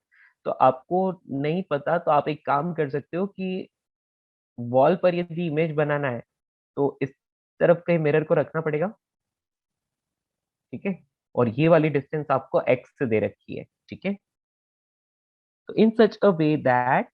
तो आपको नहीं पता तो आप एक काम कर सकते हो कि वॉल पर यदि इमेज बनाना है तो इस तरफ कहीं मिरर को रखना पड़ेगा, ठीक है, और ये वाली डिस्टेंस आपको x से दे रखी है, ठीक है। तो in such a way that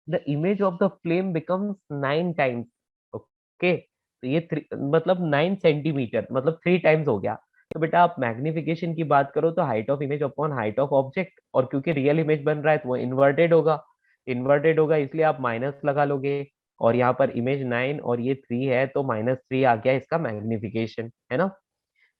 the image of the flame becomes 9 times, okay. तो ये मतलब 9 सेंटीमीटर मतलब 3 टाइम्स हो गया। तो बेटा आप मैग्निफिकेशन की बात करो तो height of image upon height of object, और क्योंकि रियल इमेज बन रहा है तो वो इन्वर्टेड होगा, इन्वर्टेड होगा इसलिए आप माइनस लगा लोगे, और यहाँ पर इमेज 9 और ये 3 है तो -3 आ गया इसका मैग्निफिकेशन, है ना।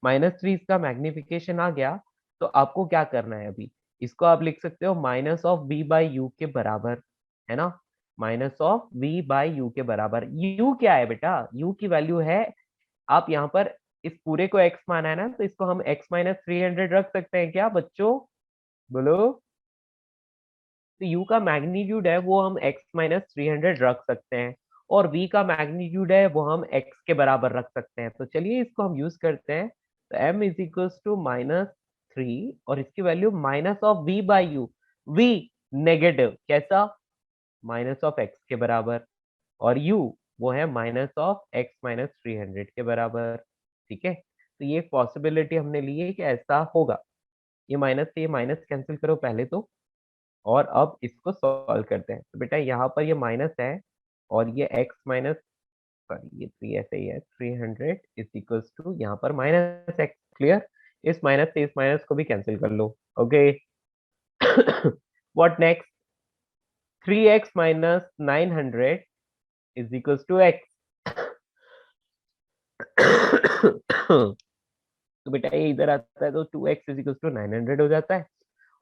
-3 इसका मैग्निफिकेशन आ गया। तो आपको क्या करना है अभी, इसको आप लिख सकते हो minus of v by you के बराबर, है ना। Minus of v by you के बराबर। u क्या है बेटा? u की वैल्यू है, आप यहाँ पर इस पूरे को x माना है ना, तो इसको हम x माइनस 300 रख सकते हैं क्या बच्चों? बोलो। तो u का मैग्नीट्यूड है वो हम x माइनस 300 रख सकते हैं, और v का मैग्नीट्यूड है वो हम x के बराबर रख सकते हैं। तो चलिए इसको हम यूज करते हैं। तो m इज इक्वल्स टू -3 और इसकी value minus of v by you, v negative कैसा, माइनस ऑफ x के बराबर, और u वो है माइनस ऑफ x माइनस 300 के बराबर, ठीक है। तो ये पॉसिबिलिटी हमने ली है कि ऐसा होगा। ये माइनस से ये माइनस कैंसिल करो पहले तो, और अब इसको सॉल्व करते हैं। तो बेटा यहाँ पर ये माइनस है और ये x माइनस, सॉरी ये 3 ऐसे ही है, 300 इज इक्वल्स टू यहाँ पर माइनस x। क्लियर? इस माइनस से इस माइनस को भी कैंसिल कर लो, okay. What next? 3x minus 900 is equals to x। तो बेटा ये इधर आता है तो 2x इज इक्वल्स टू 900 हो जाता है,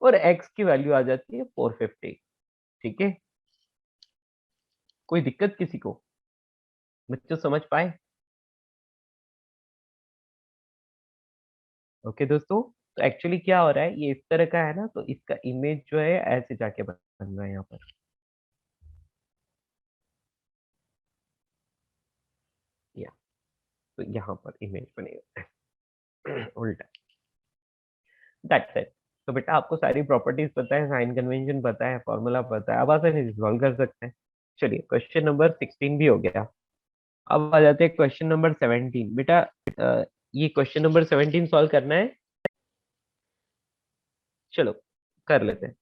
और x की वैल्यू आ जाती है 450, ठीक है। कोई दिक्कत किसी को? बच्चों समझ पाए? ओके दोस्तों, तो एक्चुअली क्या हो रहा है, ये इस तरह का है ना, तो इसका इमेज जो है ऐसे जाके बन रहा है यहाँ पर, या तो यहाँ पर इमेज बनेगा उल्टा। That's it. तो बेटा आपको सारी प्रॉपर्टीज पता है, साइन कन्वेंशन पता है, फॉर्मूला पता है, अब आसानी से सॉल्व कर सकते हैं। चलिए क्वेश्चन नंबर 16 भी हो गया। अब आ जाते हैं क्वेश्चन नंबर 17। बेटा ये क्वेश्चन नंबर 17 सॉल्व करना है, चलो कर लेते हैं।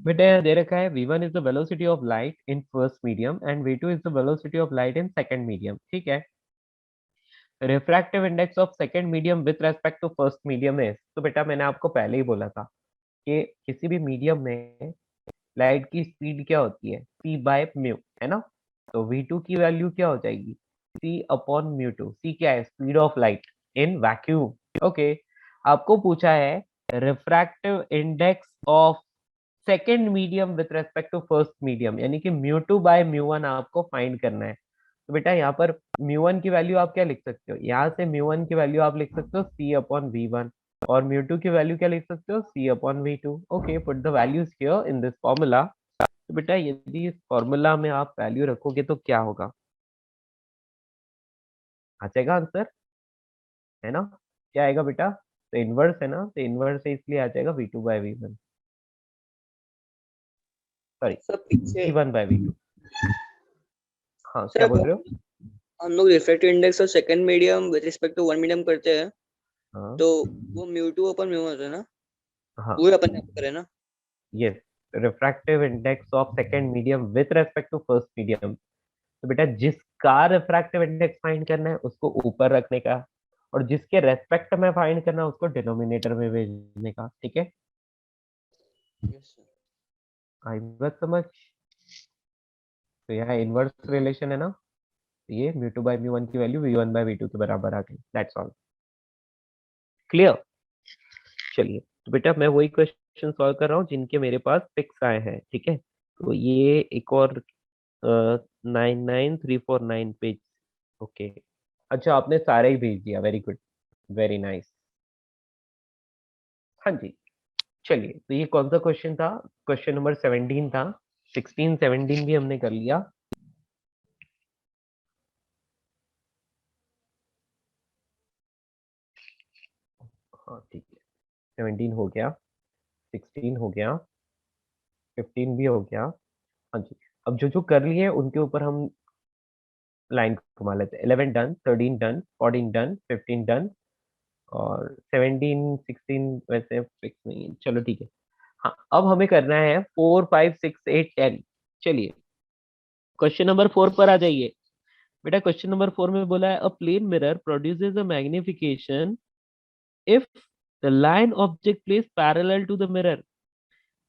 बेटा यहाँ दे रखा है v1 is the velocity of light in first medium and v2 is the velocity of light in second medium, ठीक है। Refractive index of second medium with respect to first medium है। तो बेटा मैंने आपको पहले ही बोला था कि किसी भी मीडियम में लाइट की स्पीड क्या होती है, c बाय म्यू, है ना। तो v2 की वैल्यू क्या हो जाएगी, c upon mu two. c क्या है? Speed of light in vacuum, okay. आपको पूछा है refractive index of second medium with respect to first medium, यानी कि mu two by mu one आपको फाइंड करना है। तो बेटा यहाँ पर μ1 की वैल्यू आप क्या लिख सकते हो, यहाँ से μ1 की वैल्यू आप लिख सकते हो C/V1 और μ2 की वैल्यू क्या लिख सकते हो C/V2। Okay, put the values here in this formula. तो बेटा यदि इस फॉर्मूला में आप वैल्यू रखोगे तो क्या होगा, आ जाएगा आंसर, है ना? क्या आएगा बेटा? तो इनवर्स है ना, तो इनवर्स है इसलिए आ जाएगा V2/V1, सॉरी सर पीछे C1/V2। हाँ क्या सर बोल रहे हो? हम लोग रिफ्रैक्टिव इंडेक्स और second medium with respect to one medium करते हैं, हाँ तो वो म्यू2 अपन म्यू होता है ना, हाँ वो अपन यहाँ पे करें ना। Yes, refractive index of second medium with respect to first medium. तो बेटा जिसका रिफ्रैक्टिव इंडेक्स फाइंड करना है उसको ऊपर रखने का, और जिसके रेस्पेक्ट में फाइंड करना है उसको डिनोमिनेटर में भेजने का, ठीक है? Yes sir. आई बात समझ? तो यहाँ इनवर्स रिलेशन है ना, तो ये μ2/μ1 की वैल्यू v1/v2 के बराबर आ गई, दैट्स ऑल। क्लियर? चलिए, तो बेटा मैं वही क्वेश्चन सॉल्व कर रहा हूँ जिनके मेरे पास फिक्स आए हैं, ठीक है? तो ये एक और 99349 पेज। ओके, अच्छा आपने सारे ही भेज दिया, वेरी गुड, वेरी नाइस। हाँ जी, चलिए, तो ये कौन सा क्वेश्चन था? क्वेश्चन नंबर 17 था। 16 17 भी हमने कर लिया। हाँ ठीक है, 17 हो गया, 16 हो गया, 15 भी हो गया। हाँ जी, अब जो जो कर लिए उनके ऊपर हम लाइन घुमा लेते हैं। 11 डन, 13 डन, 14 डन, 15 डन, और 17 16 वैसे फिक्स नहीं है, चलो ठीक है। हाँ, अब हमें करना है 4 5 6 8 10। चलिए क्वेश्चन नंबर 4 पर आ जाइए। बेटा क्वेश्चन नंबर 4 में बोला है a plane mirror produces a magnification if the line object place parallel to the mirror.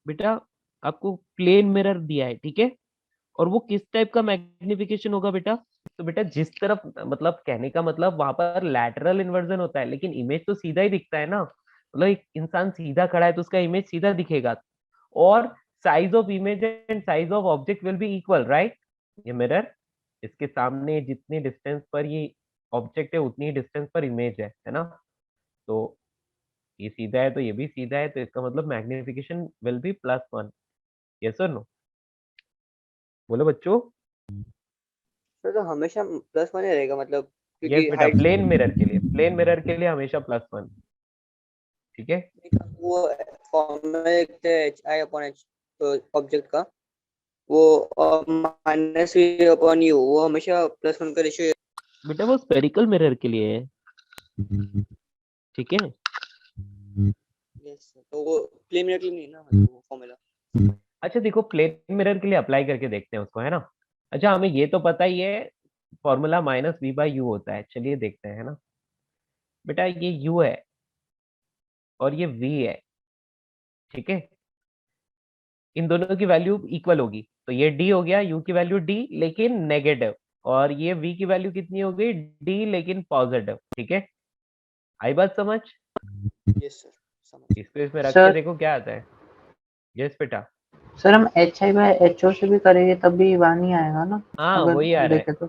बेटा आपको प्लेन मिरर दिया है, ठीक है, और वो किस टाइप का मैग्निफिकेशन होगा बेटा? तो बेटा जिस तरफ, मतलब कहने का मतलब वहां पर लैटरल इन्वर्जन होता है, लेकिन इमेज तो सीधा ही दिखता है ना, मतलब एक इंसान सीधा खड़ा है तो उसका इमेज सीधा दिखेगा, और size of image and size of object will be equal, right? ये मिरर, इसके सामने जितनी डिस्टेंस पर ये ऑब्जेक्ट है उतनी डिस्टेंस पर इमेज है ना? तो ये सीधा है तो ये भी सीधा है, तो इसका मतलब मैग्निफिकेशन विल बी +1। यस और नो? बोलो बच्चों। सर तो हमेशा +1 ही रहेगा, मतलब यस क्योंकि बेटा, हाइट प्लेन मिरर के लिए हमेशा +1, ठीक है? वो फॉर्म में लिखते हैं HI/H, तो ऑब्जेक्ट का वो -V/U, वो हमेशा +1 का रेशियो। बेटा वो स्फेरिकल मिरर के लिए है, ठीक है? यस तो वो प्लेन मिरर के लिए नहीं ना, मतलब वो फॉर्मूला। अच्छा देखो, प्लेन मिरर के लिए अप्लाई करके देखते हैं उसको, है ना? अच्छा हमें ये तो पता ही है, फॉर्मूला -V/U होता है, चलिए देखते हैं, है ना? बेटा ये U है और ये V है, ठीक है? इन दोनों की वैल्यू इक्वल होगी, तो ये D हो गया, U की वैल्यू D लेकिन नेगेटिव, और ये V की वैल्यू कितनी हो गई, D लेकिन पॉजिटिव, ठीक है? आई बात समझ? यस सर, समझ। इसको इसमें रख के सर देखो क्या आता है। यस बेटा। सर हम HI/HO से भी करेंगे तब भी 1 ही आएगा ना, हाँ अगर वही आ रहा है। देखे तो।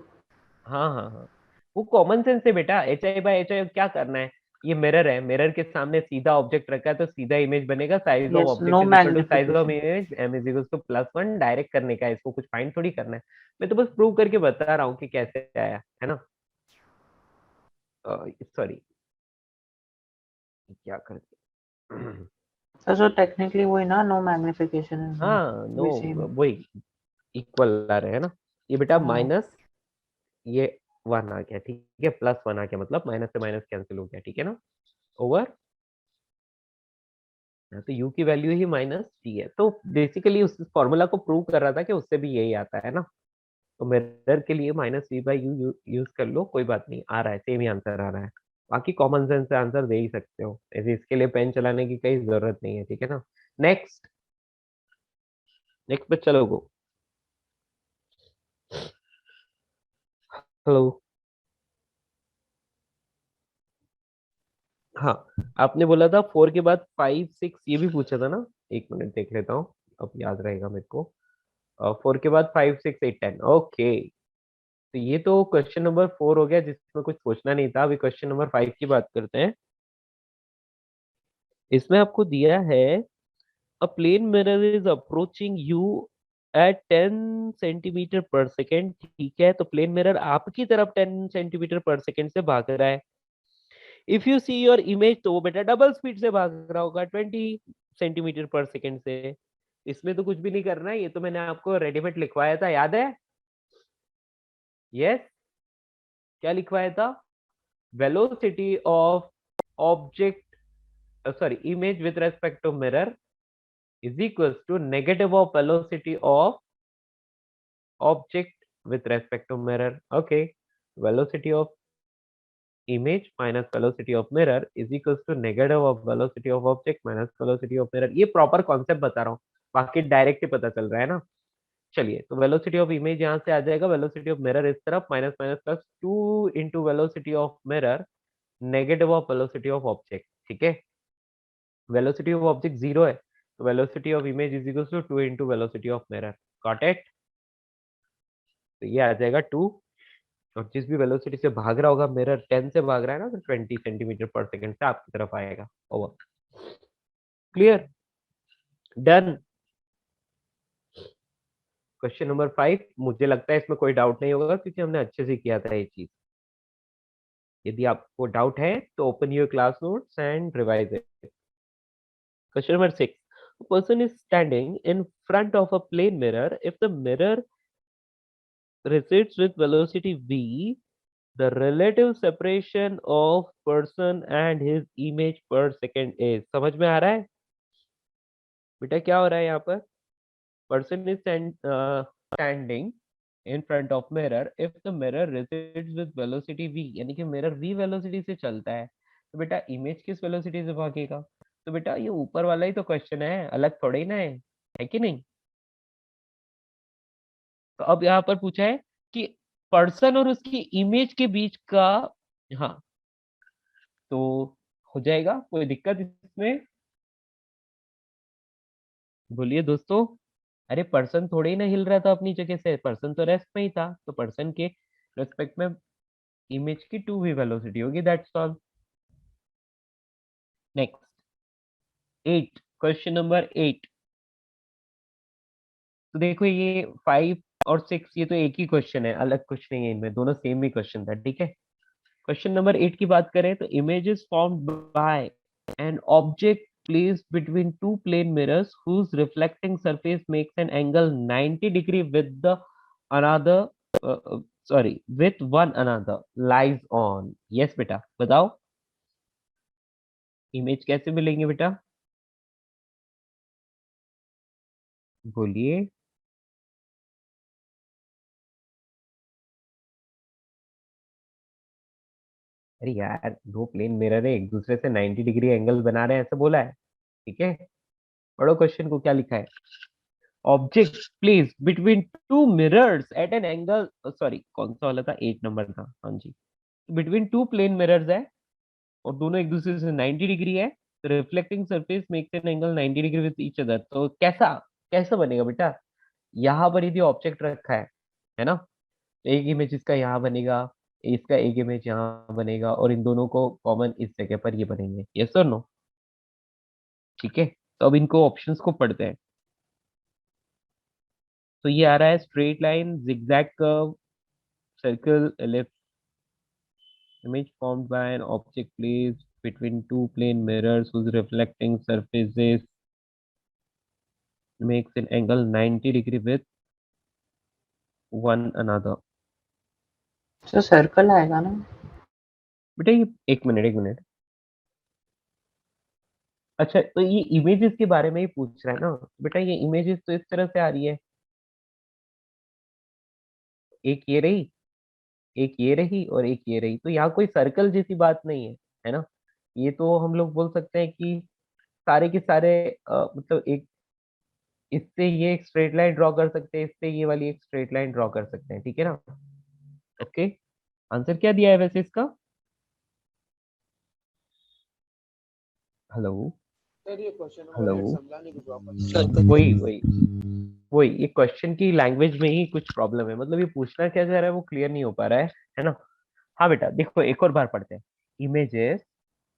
हाँ हाँ हाँ, वो कॉमन सेंस है बेटा। HI/HI क्या करना है, ये मिरर है, मिरर के सामने सीधा ऑब्जेक्ट रखा है तो सीधा इमेज बनेगा, size of yes, object no is equal to size of magnification. Image, M is equal to +1, direct करने का है इसको, कुछ फाइंड थोड़ी करना है। मैं तो बस प्रूव करके बता रहा हूँ कि कैसे आया, है ना? सॉरी, क्या करते सर टेक्निकली वही ना, नो मैग्निफिकेशन है इसमें, हाँ नो, वही सेम है। वही इक्वल आ रहे हैं ना। ये बेटा हाँ माइनस, ये 1 आ गया, ठीक है, +1 आ गया, मतलब माइनस से माइनस कैंसिल हो गया, ठीक है ना? ओवर, तो u की वैल्यू ही -t है, तो बेसिकली उस फॉर्मूला को प्रूव कर रहा था कि उससे भी यही आता है ना। तो मिरर के लिए -v/u यूज कर लो, कोई बात नहीं, आ रहा है, सेम ही आंसर आ रहा है। बाकी कॉमन सेंस से आंसर दे ही सकते हो, ऐसे इसके लिए पेन चलाने की कहीं जरूरत नहीं है, ठीक है ना? नेक्स्ट, नेक्स्ट पे चलो गो। हेलो, हाँ, आपने बोला था 4 के बाद 5 6 ये भी पूछा था ना? एक मिनट देख लेता हूँ, अब याद रहेगा मेरे को। 4 के बाद 5 6 8 10, ओके। तो ये तो क्वेश्चन नंबर 4 हो गया जिसमें कुछ सोचना नहीं था। अभी क्वेश्चन नंबर 5 की बात करते हैं। इसमें आपको दिया है a plane mirror is approaching you at 10 centimetre per second. ठीक है, तो प्लेन मिरर आपकी तरफ 10 सेंटीमीटर पर सेकेंड से भाग रहा है। If you see your image, तो वो बेटा डबल स्पीड से भाग रहा होगा 20 सेंटीमीटर पर सेकेंड से। इसमें तो कुछ भी नहीं करना है, ये तो मैंने आपको रेडीमेड लिखवाया था, याद है? यस, क्या लिखवाया था? Velocity of object, sorry, image with respect to mirror is equals to negative of velocity of object with respect to mirror. Okay, velocity of image minus velocity of mirror is equals to negative of velocity of object minus velocity of mirror. ये प्रॉपर कॉन्सेप्ट बता रहा हूँ, बाकी डायरेक्ट ही पता चल रहा है ना। चलिए, तो वेलोसिटी ऑफ इमेज यहाँ से आ जाएगा, वेलोसिटी ऑफ मिरर इस तरफ, minus minus plus 2 into velocity of mirror negative of velocity of object. ठीक है, वेलोसिटी ऑफ ऑब्जेक्ट 0 है, तो velocity of image is equal to 2 into velocity of mirror. Got it? तो ये आ जाएगा 2, और जिस भी वेलोसिटी से भाग रहा होगा मिरर, 10 से भाग रहा है ना, तो 20 सेंटीमीटर पर सेकंड से आपकी तरफ आएगा। Over. Clear? Done. Question number 5, मुझे लगता है इसमें कोई डाउट नहीं होगा क्योंकि हमने अच्छे से किया था ये चीज। यदि आपको डाउट है तो open your class notes and revise it. Question number 6, a person is standing in front of a plane mirror. If the mirror recedes with velocity v, the relative separation of person and his image per second is। समझ में आ रहा है बेटा क्या हो रहा है यहाँ पर? person is standing in front of mirror if the mirror recedes with velocity v, यानी कि मिरर v वेलोसिटी से चलता है, तो बेटा इमेज किस वेलोसिटी से भागेगा? तो बेटा ये ऊपर वाला ही तो क्वेश्चन है, अलग थोड़ा ही ना है कि नहीं? तो अब यहाँ पर पूछा है कि पर्सन और उसकी इमेज के बीच का, हाँ, तो हो जाएगा, कोई दिक्कत इसमें? बोलिए दोस्तों। अरे पर्सन थोड़े ही ना हिल रहा था अपनी जगह से, पर्सन तो रेस्ट में ही था, तो पर्सन के रेस्पेक्ट में इमेज की 2v वेलोसिटी होगी, that's all. Next 8, question number 8। तो देखो ये 5 और 6 ये तो एक ही क्वेश्चन है, अलग कुछ नहीं है इनमें, दोनों सेम ही क्वेश्चन था। ठीक है, क्वेश्चन नंबर 8 की बात करें तो image is formed by an object placed between two plane mirrors whose reflecting surface makes an angle 90 degree with the another sorry with one another lies on। yes बेटा बताओ, इमेज कैसे मिलेंगे बेटा? बोलिए। अरे यार, दो प्लेन मिरर है, एक दूसरे से 90 डिग्री एंगल बना रहे हैं, ऐसे बोला है। ठीक है, पढ़ो क्वेश्चन को क्या लिखा है। Object place between two mirrors at an angle, sorry कौन सा वाला था, 8 नंबर था, हाँ जी। बिटवीन टू प्लेन मिरर्स है और दोनों एक दूसरे से 90 डिग्री है, तो reflecting surface makes an angle 90 degree with each other. तो कैसा कैसा बनेगा बेटा? यहाँ पर यदि ऑब्जेक्ट रखा है ना, तो एक इमेज इसका यहाँ बनेगा, इसका एक इमेज यहाँ बनेगा, और इन दोनों को कॉमन इस जगह पर ये बनेंगे। यस और नो? ठीक है, तो अब इनको ऑप्शंस को पढ़ते हैं। तो ये आ रहा है straight line, zigzag curve, circle, ellipse. image formed by an object placed between two plane mirrors whose reflecting surfaces makes an angle 90 degree with one another। तो सर्कल आएगा ना? बेटा ये एक मिनट एक मिनट, अच्छा तो ये इमेजेस के बारे में ही पूछ रहा है ना बेटा? ये इमेजेस तो इस तरह से आ रही है, एक ये रही, एक ये रही और एक ये रही, तो यहाँ कोई सर्कल जैसी बात नहीं है ना? ये तो हम लोग बोल सकते हैं कि सारे के सारे मतलब एक, इससे ये एक स्ट्रेट लाइन ड्रॉ कर सकते हैं, इससे ये वाली एक स्ट्रेट लाइन ड्रॉ कर सकते हैं। ठीक है ना? ओके, आंसर क्या दिया है वैसे इसका? हेलो सर ये क्वेश्चन नंबर हेलो, 8 समझा नहीं कुछ वापस। सर्कल। वही वही वही, ये क्वेश्चन की लैंग्वेज में ही कुछ प्रॉब्लम है, मतलब ये पूछना क्या चाह रहा है वो क्लियर नहीं हो पा रहा है ना। हाँ बेटा देखो एक और बार पढ़ते हैं। Images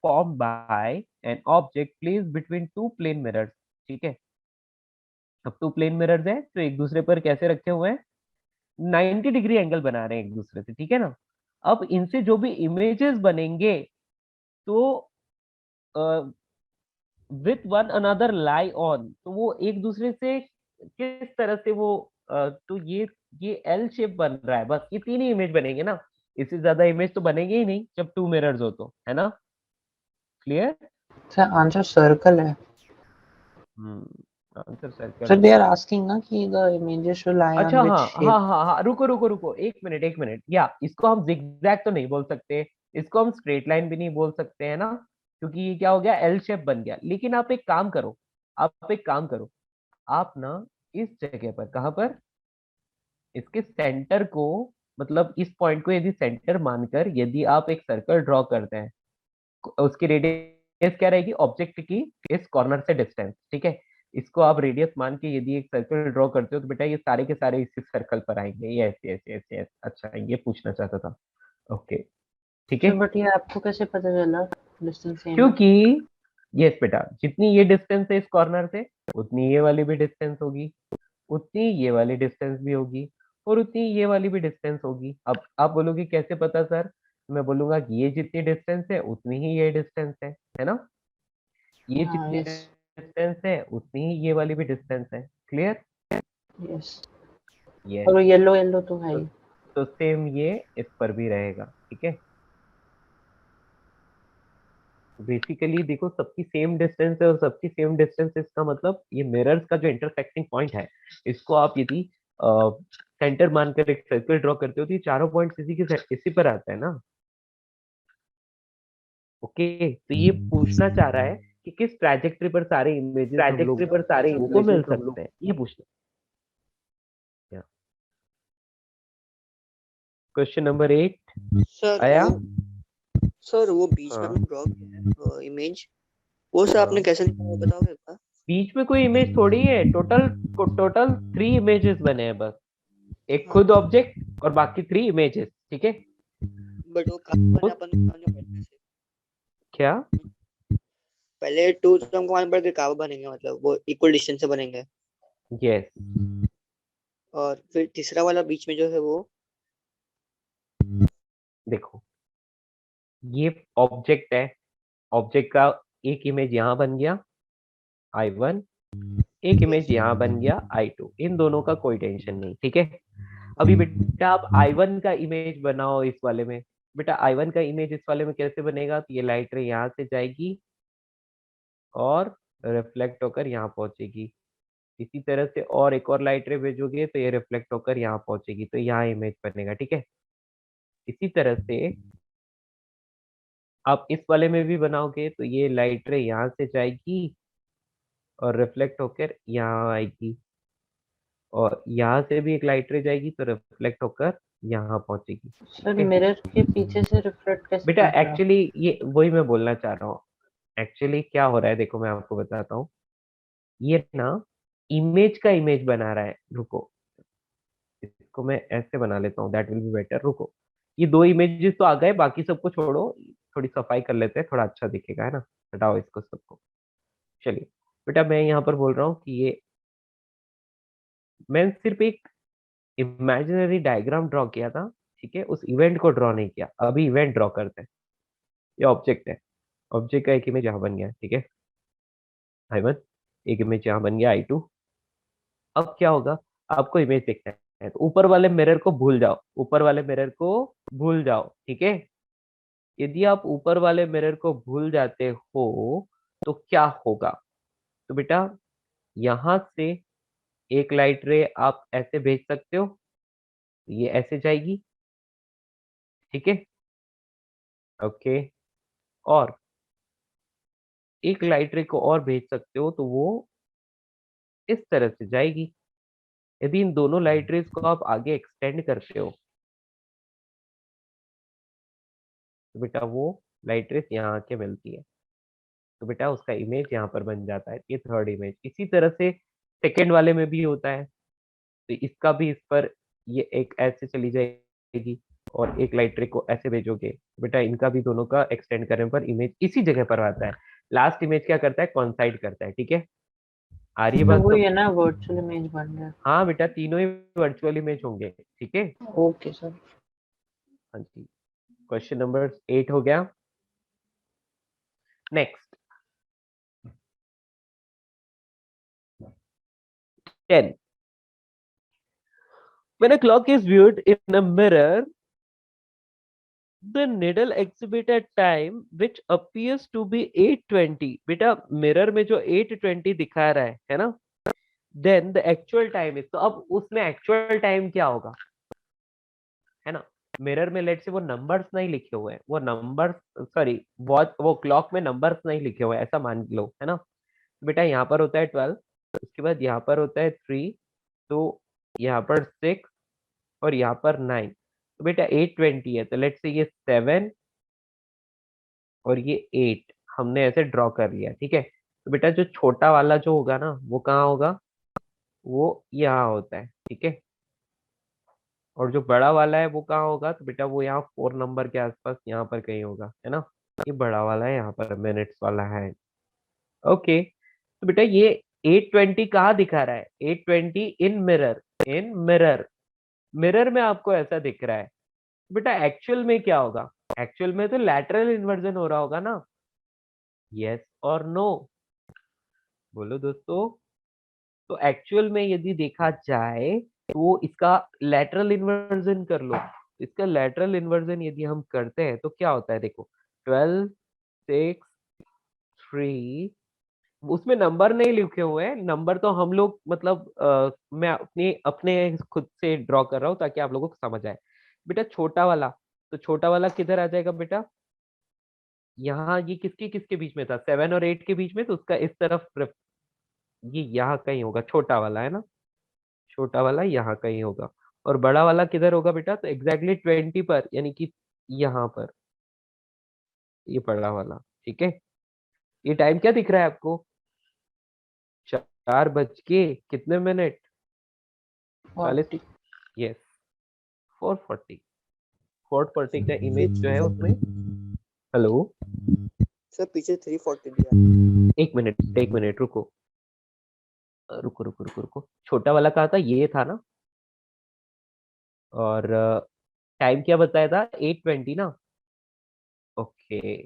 form by an object place between two plane mirrors. ठीक है, अब टू प्लेन मिरर्स है तो एक दूसरे पर कैसे रखे हुए हैं, 90 डिग्री एंगल बना रहे हैं एक दूसरे से, ठीक है ना। अब इनसे जो भी इमेजेस बनेंगे तो with one another lie on, तो वो एक दूसरे से किस तरह से वो तो ये एल शेप बन रहा है, बस ये तीन ही इमेज बनेंगे ना, इससे ज्यादा इमेज तो बनेंगे ही नहीं जब टू मिरर्स हो तो, है ना। क्लियर। सर आंसर सर्कल है। आंसर सर्कल सर है। दे आर आस्किंग ना कि द इमेजेस शुड लाई अच्छा ऑन व्हिच हाँ शेप। हाँ हाँ हाँ, रुको रुको रुको, एक मिनट, या इसको हम जिगजैग तो नहीं बोल सकते, इसको हम स्ट्रेट लाइन भी नहीं बोल सकते है ना, क्योंकि ये क्या हो गया, एल शेप बन गया। लेकिन आप एक काम करो, आप ना इस जगह पर, कहाँ पर, इसके सेंटर को, मतलब इस पॉइंट को यदि सेंटर मानकर यदि आप एक सर्कल ड्रॉ करते हैं, उसकी रेडियस क्या रहेगी, ऑब्जेक्ट की इस कॉर्नर से डिस्टेंस, ठीक है। इसको आप रेडियस मान के यदि एक सर्कल ड्रॉ करते हो तो बेटा ये सारे के सारे इसी सर्कल पर आएंगे। यस यस यस यस, अच्छा ये पूछना चाहता था। ओके, ठीक है। सर बट ये आपको कैसे पता चला डिस्टेंस सेम है? क्योंकि यस बेटा, जितनी ये डिस्टेंस है इस कॉर्नर से, उतनी ये वाली भी डिस्टेंस होगी, उतनी ये वाली डिस्टेंस भी होगी, और उतनी ये वाली भी डिस्टेंस होगी। अब आप बोलोगे कैसे पता सर, मैं बोलूंगा कि ये जितनी डिस्टेंस है उतनी ही ये डिस्टेंस है ना, ये हाँ जितनी यस डिस्टेंस है उतनी ही ये वाली भी डिस्टेंस है। क्लियर। यस। यस। और येलो येलो तो है तो, ही। तो सेम ये इस पर भी रहेगा, ठीक है। बेसिकली देखो सबकी सेम डिस्टेंस है, और सबकी सेम डिस्टेंस इसका मतलब ये मिरर्स का जो इंटरसेक्टिंग पॉइंट है, इसको आप यदि सेंटर मानकर एक सर्कल ड्रॉ करते हो तो ये चारों पॉइंट इसी पर आता है ना। ओके, तो ये पूछना चाह रहा है कि किस ट्रैजेक्टरी पर सारे इमेजेस हम लोग को मिल सकते हैं, ये पूछना। क्वेश्चन नंबर 8 सर आया। वो बीच में हाँ, आपने ड्रॉ किया इमेज, वो सर आपने हाँ, कैसे निकाला बताओगे क्या? बीच में कोई इमेज थोड़ी है, टोटल 3 इमेजेस बने हैं बस, एक हाँ खुद ऑब्जेक्ट और बाकी 3 इमेजेस, ठीक है। बट वो कहाँ बने खुद अपन को मालूम पड़ने से क्या, पहले टू तो हमको मालूम पड़ के कहाँ बनेंगे, मतलब वो इक्वल डिस्टेंस से बनेंगे, यस, और फिर तीसरा वाला बीच में जो है वो देखो ये ऑब्जेक्ट है, ऑब्जेक्ट का एक इमेज यहाँ बन गया I1, एक इमेज यहाँ बन गया I2, इन दोनों का कोई टेंशन नहीं, ठीक है। अभी बेटा आप I1 का इमेज बनाओ इस वाले में, बेटा I1 का इमेज इस वाले में कैसे बनेगा, तो ये लाइट रे यहाँ से जाएगी और रिफ्लेक्ट होकर यहाँ पहुंचेगी, इसी तरह से और एक और लाइट रे भेजोगे तो ये रिफ्लेक्ट होकर यहाँ पहुंचेगी, तो यहाँ इमेज बनेगा, ठीक है। इसी तरह से आप इस वाले में भी बनाओगे तो ये लाइट रे यहाँ से जाएगी और रिफ्लेक्ट होकर यहाँ आएगी, और यहाँ से भी एक लाइट रे जाएगी तो रिफ्लेक्ट होकर यहाँ पहुंचेगी, सर ठीक है। मिरर के पीछे से रिफ्लेक्ट कैसे बेटा कर रहा है? एक्चुअली ये वही मैं बोलना चाह रहा हूँ, एक्चुअली क्या हो रहा है देखो मैं आपको बताता हूँ। ये ना इमेज का इमेज बना रहा है, रुको इसको मैं ऐसे बना लेता हूँ, दैट विल बी बेटर। रुको, ये दो इमेजेस तो आ गए, बाकी सबको छोड़ो, थोड़ी सफाई कर लेते हैं, थोड़ा अच्छा दिखेगा, है ना। हटाओ इसको सबको। चलिए बेटा मैं यहाँ पर बोल रहा हूँ कि ये मैं सिर्फ एक इमेजिनरी डायग्राम ड्रॉ किया था, ठीक है, उस इवेंट को ड्रॉ नहीं किया। अभी इवेंट ड्रॉ करते हैं। ये ऑब्जेक्ट है, ऑब्जेक्ट का एक इमेज यहाँ बन गया, ठीक है, I1, एक इमेज यहाँ बन गया I2। अब क्या होगा, आपको इमेज देखना है तो ऊपर वाले मिरर को भूल जाओ, ऊपर वाले मिरर को भूल जाओ, ठीक है। यदि आप ऊपर वाले मिरर को भूल जाते हो तो क्या होगा, तो बेटा यहां से एक लाइट रे आप ऐसे भेज सकते हो, ये ऐसे जाएगी, ठीक है, ओके। और एक लाइट रे को और भेज सकते हो तो वो इस तरह से जाएगी। यदि इन दोनों लाइट रेज को आप आगे एक्सटेंड करते हो तो बेटा वो लाइट रेज यहाँ आके मिलती है, तो बेटा उसका इमेज यहाँ पर बन जाता है, ये थर्ड इमेज। इसी तरह से सेकेंड वाले में भी होता है, तो इसका भी इस पर ये एक ऐसे चली जाएगी और एक लाइट रे को ऐसे भेजोगे, बेटा इनका भी दोनों का एक्सटेंड करने पर इमेज इसी जगह पर आता है। लास्ट इमेज क्या करता है, कॉन्साइड करता है। ठीक है, आ रही है तो बात वही सब? है ना, वर्चुअल इमेज बन गया। हाँ बेटा, तीनों ही वर्चुअल इमेज होंगे। ठीक है, ओके सर। हाँ जी। क्वेश्चन नंबर 8 हो गया। Next 10, when a clock is viewed in a mirror, the needle exhibit a time which appears to be 8:20। बेटा मिरर में जो 8:20 दिखा रहा है ना, then the actual time is, तो अब उसमें एक्चुअल टाइम क्या होगा, है ना। मिरर में लेट से वो नंबर्स नहीं लिखे हुए हैं, वो नंबर्स सॉरी वो क्लॉक में नंबर्स नहीं लिखे हुए हैं, ऐसा मान लो, है ना। बेटा यहाँ पर होता है 12, उसके बाद यहाँ पर होता है 3, तो यहाँ पर 6 और यहाँ पर 9। तो बेटा 8:20 है, तो लेट से ये 7 और ये 8 हमने ऐसे ड्रॉ कर लिया। ठीक है, तो बेटा जो छोटा वाला जो होगा ना वो कहाँ होगा, वो यहाँ होता है। ठीक है, और जो बड़ा वाला है वो कहाँ होगा, तो बेटा वो यहाँ 4 नंबर के आसपास यहाँ पर कहीं होगा, है ना। ये बड़ा वाला है, यहाँ पर मिनट्स वाला है। ओके, तो बेटा ये 8:20 कहाँ दिखा रहा है, 8:20 इन मिरर, इन मिरर, मिरर में आपको ऐसा दिख रहा है। बेटा एक्चुअल में क्या होगा, एक्चुअल में तो लैटरल इन्वर्जन हो रहा होगा ना, यस और नो, बोलो दोस्तों। तो एक्चुअल में यदि देखा जाए तो इसका लैटरल इन्वर्जन कर लो। इसका लैटरल इन्वर्जन यदि हम करते हैं तो क्या होता है, देखो 12 6 3, उसमें नंबर नहीं लिखे हुए हैं, नंबर तो हम लोग मतलब मैं अपनी अपने खुद से ड्रॉ कर रहा हूँ ताकि आप लोगों को समझ आए। बेटा छोटा वाला, तो छोटा वाला किधर आ जाएगा बेटा, यहाँ ये किसके किसके बीच में था, 7 और 8 के बीच में, तो उसका इस तरफ ये यहाँ कहीं होगा, छोटा वाला है ना, छोटा वाला यहाँ कहीं होगा। और बड़ा वाला किधर होगा बेटा, तो एग्जैक्टली 20 पर, यानी कि यहाँ पर, ये बड़ा वाला। ठीक है, ये टाइम क्या दिख रहा है आपको, 4 बज के कितने मिनट, 40, 40। यस 4:40, 4:40 का इमेज जो है उसमें, हेलो सर पीछे 340 दिया। एक मिनट रुको, रुको रुको रुको रुको, छोटा वाला कहा था, ये था ना, और टाइम क्या बताया था, 8:20 ना। ओके,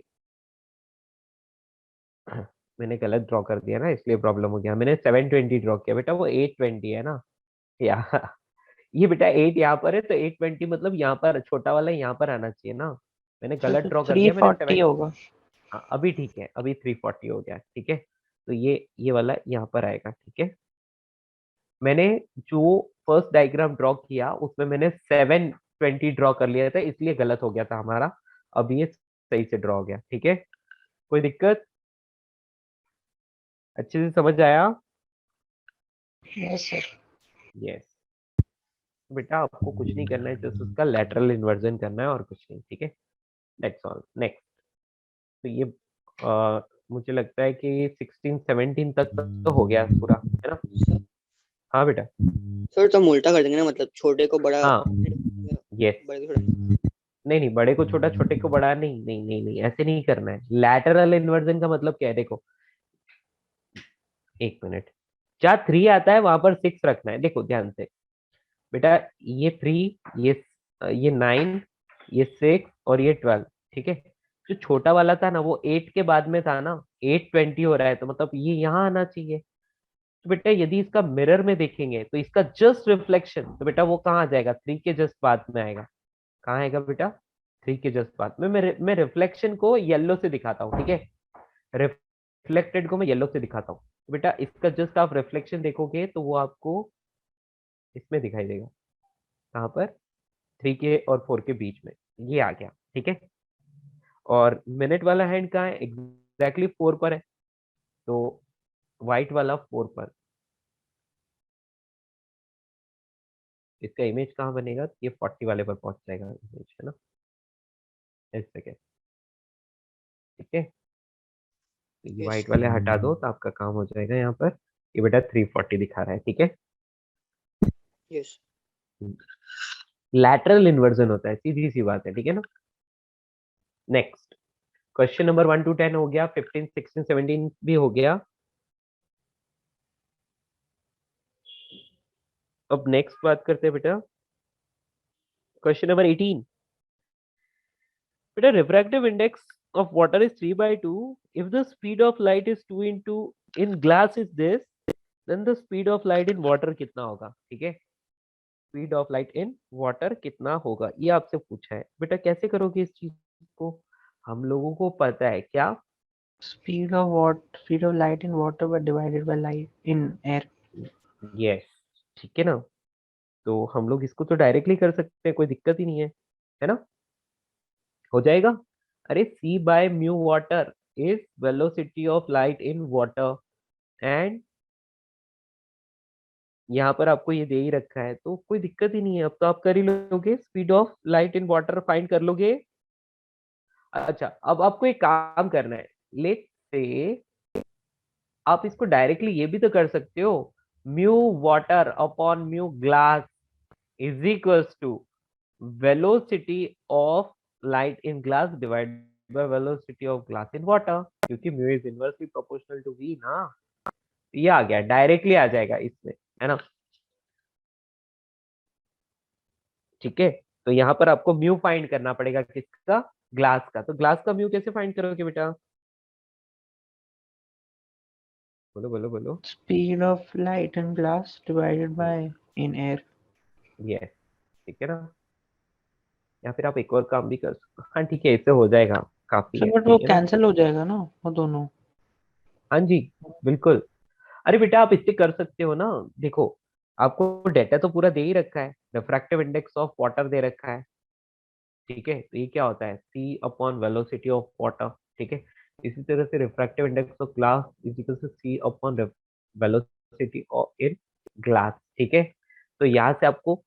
मैंने गलत ड्रॉ कर दिया ना, इसलिए प्रॉब्लम हो गया, मैंने 7:20 ड्रॉ किया, बेटा वो 8:20 है ना। या ये बेटा 8 यहाँ पर है, तो 8:20 मतलब यहाँ पर छोटा वाला यहाँ पर आना चाहिए ना, मैंने सर गलत तो ड्रॉ कर दिया, मैंने 340 होगा। हाँ अभी ठीक है, अभी 3:40 हो गया। ठीक है, तो ये वाला यहाँ पर आएगा। ठीक है, मैंने जो फर्स्ट डायग्राम ड्रॉ किया उसमें मैंने 7:20 ड्रॉ कर लिया था, इसलिए गलत हो गया था हमारा, अब ये सही से ड्रॉ हो गया। ठीक है, कोई दिक्कत, अच्छे से समझ आया? Yes sir. यस, बेटा आपको कुछ नहीं करना है, जस्ट उसका लैटरल इन्वर्जन करना है और कुछ नहीं। ठीक है, दैट्स ऑल। नेक्स्ट, तो ये मुझे लगता है कि 16 17 तक तो हो गया पूरा, है ना। हाँ बेटा, सर तो हम उल्टा कर देंगे ना, मतलब छोटे को बड़ा, हाँ यस, बड़े को छोटा। नहीं नहीं, बड़े को छोटा छोटे को बड़ा, नहीं नहीं नहीं नहीं, ऐसे नहीं करना है। लैटरल इन्वर्जन का मतलब क्या है, देखो एक मिनट, जहाँ 3 आता है वहां पर 6 रखना है, देखो ध्यान से बेटा, ये 3, ये 9, ये 6 और ये 12। ठीक है, जो छोटा वाला था ना वो 8 के बाद में था ना, 8:20 हो रहा है, तो मतलब ये यहाँ आना चाहिए। तो बेटा यदि इसका मिरर में देखेंगे तो इसका जस्ट रिफ्लेक्शन, तो बेटा वो कहाँ आ जाएगा, 3 के जस्ट बाद में आएगा। कहाँ आएगा बेटा, 3 के जस्ट बाद में। मैं रिफ्लेक्शन को येलो से दिखाता हूँ। ठीक है, रिफ्लेक्टेड को मैं येलो से दिखाता हूँ, तो बेटा इसका जस्ट आप रिफ्लेक्शन देखोगे तो वो आपको इसमें दिखाई देगा, कहाँ पर, 3 के और 4 के बीच में, ये आ गया। ठीक है, और मिनट वाला हैंड कहाँ है, एग्जैक्टली 4 पर है, तो व्हाइट वाला 4 पर, इसका इमेज कहाँ बनेगा, ये 40 वाले पर पहुंच जाएगा इमेज, है ना, इस सेकेंड। ठीक है, तो ये यस व्हाइट वाले हटा दो तो आपका काम हो जाएगा यहाँ पर, ये बेटा 340 दिखा रहा है। ठीक है, यस। लैटरल इन्वर्जन होता है, सीधी सी बात है, ठीक है ना। नेक्स्ट क्वेश्चन नंबर 1 to 10 हो गया, 15 16 17 भी हो गया। अब नेक्स्ट बात करते हैं बेटा, क्वेश्चन नंबर 18। बेटा refractive index of water is 3 by 2. If the speed of light is 2 into in glass is this, then the speed of light in water कितना होगा, ठीक है। Speed of light in water कितना होगा, ये आपसे पूछा है बेटा। कैसे करोगे इस चीज को, हम लोगों को पता है क्या, Speed of light in water but divided by light in air. Yes, ठीक है ना। तो हम लोग इसको तो डायरेक्टली कर सकते हैं, कोई दिक्कत ही नहीं है ना, हो जाएगा। अरे C by mu water is velocity of light in water, and यहाँ पर आपको ये दे ही रखा है, तो कोई दिक्कत ही नहीं है। अब तो आप कर ही लोगे, speed of light in water find कर लोगे। अच्छा, अब आपको एक काम करना है, लेट से आप इसको डायरेक्टली ये भी तो कर सकते हो, mu water upon mu glass is equals to velocity of light in glass divide by velocity of glass in water, क्योंकि mu is inversely proportional to V ना। ये आ गया, डायरेक्टली आ जाएगा इसमें, है ना, ठीक है। तो यहाँ पर आपको म्यू फाइंड करना पड़ेगा, किसका, ग्लास का। तो ग्लास का म्यू कैसे फाइंड करोगे बेटा, बोलो बोलो बोलो। Speed of light in glass divided by in air. ये ठीक है ना, या फिर आप एक और काम भी कर सकते हो। हाँ ठीक है, इससे हो जाएगा, काफी सर है, बट वो ठीक है ना। कैंसिल हो जाएगा ना वो दोनों। हाँ जी, बिल्कुल। अरे बेटा आप इससे कर सकते हो ना, देखो आपको डेटा तो पूरा दे ही रखा है, रिफ्रैक्टिव इंडेक्स ऑफ वाटर दे रखा है, ठीक है। तो ये क्या होता है, c upon velocity of water, ठीक है। इसी तरह से refractive index of glass is equal to c upon velocity of in glass, ठीक है। तो यहाँ से आपको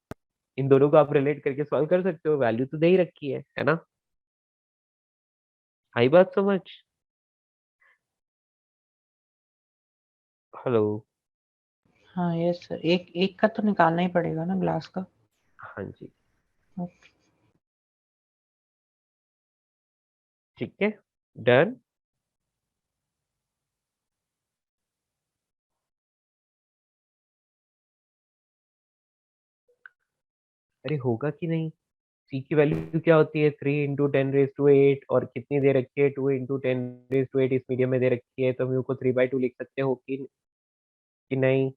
इन दोनों को आप रिलेट करके सॉल्व कर सकते हो, वैल्यू तो दे ही रखी है ना। आई बात समझ, हेलो। हाँ यस सर, एक एक का तो निकालना ही पड़ेगा ना ग्लास का। हाँ जी, Okay. ठीक है, डन। अरे होगा कि नहीं, सी की वैल्यू क्या होती है, 3 × 10⁻⁸ और कितनी दे रखी है, 2 × 10⁻⁸ इस मीडियम में दे रखी है, तो म्यू को 3/2 लिख सकते हो कि नहीं,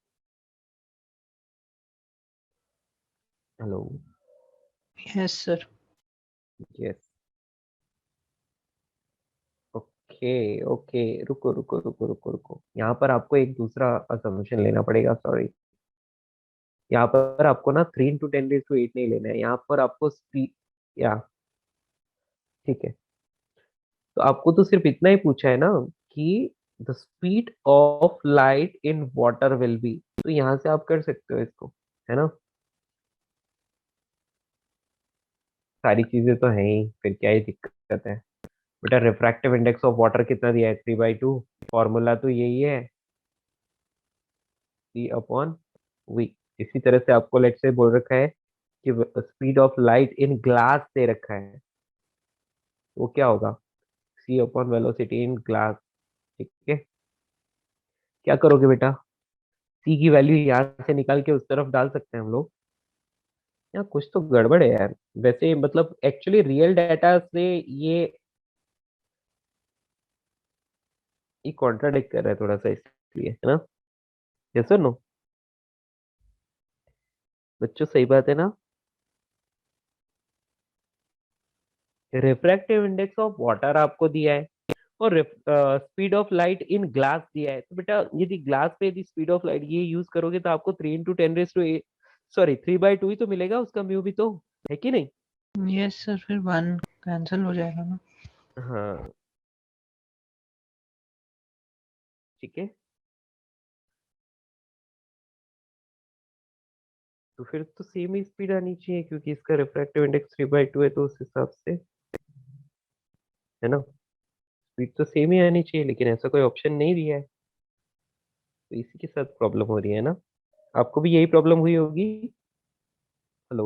hello. Yes sir. Yes, okay okay, रुको रुको रुको रुको रुको, यहाँ पर आपको एक दूसरा असम्पशन लेना पड़ेगा, सॉरी। यहाँ पर आपको ना 3 × 10⁸ नहीं लेना है, यहाँ पर आपको स्पीड, या ठीक है। तो आपको तो सिर्फ इतना ही पूछा है ना कि the speed of light in water will be, तो यहाँ से आप कर सकते हो इसको, है ना। सारी चीजें तो है ही, फिर क्या ही दिक्कत है बेटा। रिफ्रैक्टिव इंडेक्स ऑफ वाटर कितना दिया है, 3/2, फॉर्मूला तो यही है, सी अपॉन वी। इसी तरह से आपको लेट से बोल रखा है कि speed of light in glass दे रखा है, वो क्या होगा, C upon velocity in glass, ठीक है। क्या करोगे बेटा, सी की वैल्यू यहाँ से निकाल के उस तरफ डाल सकते हैं हम लोग। यार कुछ तो गड़बड़ है यार, वैसे मतलब एक्चुअली रियल डाटा से ये कॉन्ट्राडिक्ट कर रहा है थोड़ा सा, इसलिए, है ना। यस और नो बच्चों, सही बात है ना। रिफ्रैक्टिव इंडेक्स ऑफ वाटर आपको दिया है, और speed of light in glass दिया है, तो बेटा यदि ग्लास पे यदि स्पीड ऑफ लाइट ये यूज करोगे तो आपको 3 × 10⁻⁸ सॉरी 3/2 ही तो मिलेगा, उसका म्यू भी तो है कि नहीं। Yes sir, फिर वन कैंसिल हो जाएगा ना। हाँ ठीक है, तो फिर तो सेम ही स्पीड आनी चाहिए, क्योंकि इसका रिफ्रैक्टिव इंडेक्स 3/2 है, तो उस हिसाब से, है ना, स्पीड तो सेम ही आनी चाहिए, लेकिन ऐसा कोई ऑप्शन नहीं दिया है, तो इसी के साथ प्रॉब्लम हो रही है ना। आपको भी यही प्रॉब्लम हुई होगी। हेलो,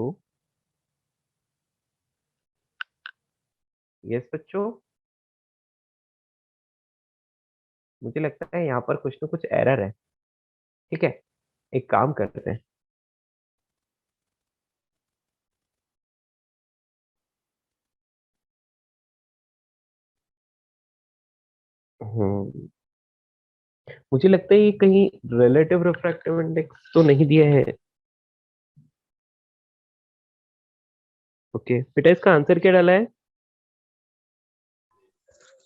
यस बच्चों, मुझे लगता है यहाँ पर कुछ ना कुछ एरर है। ठीक है, एक काम करते हैं। हम्म, मुझे लगता है ये कहीं रिलेटिव रिफ्रैक्टिव इंडेक्स तो नहीं दिया है। ओके बेटा, इसका आंसर क्या डाला है?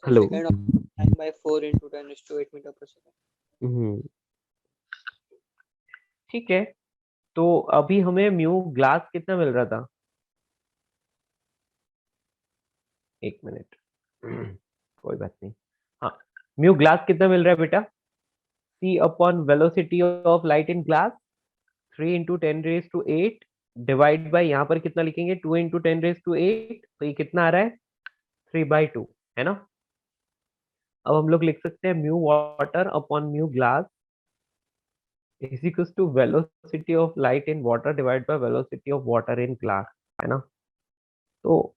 Hello. second of 9/4 into 10⁸ meter per second. हम्म, ठीक है, तो अभी हमें म्यू ग्लास कितना मिल रहा था? एक मिनट। कोई बात नहीं। हाँ, म्यू ग्लास कितना मिल रहा है बेटा? C upon velocity of light in glass 3 × 10⁸ divide by, यहाँ पर कितना लिखेंगे? 2 × 10⁸, तो ये कितना आ रहा है? 3/2, है ना? अब हम लोग लिख सकते हैं mu water upon mu glass is equal to velocity of light in water divide by velocity of water in glass, है ना? तो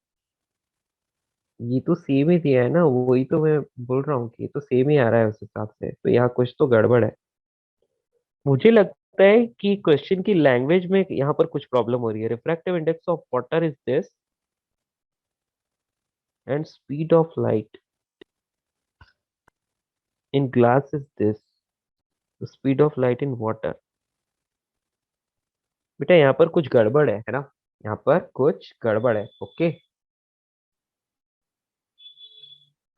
ये तो सेम ही दिया है ना, वही तो मैं बोल रहा हूँ कि ये तो सेम ही आ रहा है उस हिसाब से, तो यहाँ कुछ तो गड़बड़ है। मुझे लगता है कि क्वेश्चन की लैंग्वेज में यहाँ पर कुछ प्रॉब्लम हो रही है। Refractive index of water is this and speed of light in glass is this, speed of light in water. बेटा यहाँ पर कुछ गड़बड़ है ना? यहाँ पर कुछ गड़बड़ है। ओके,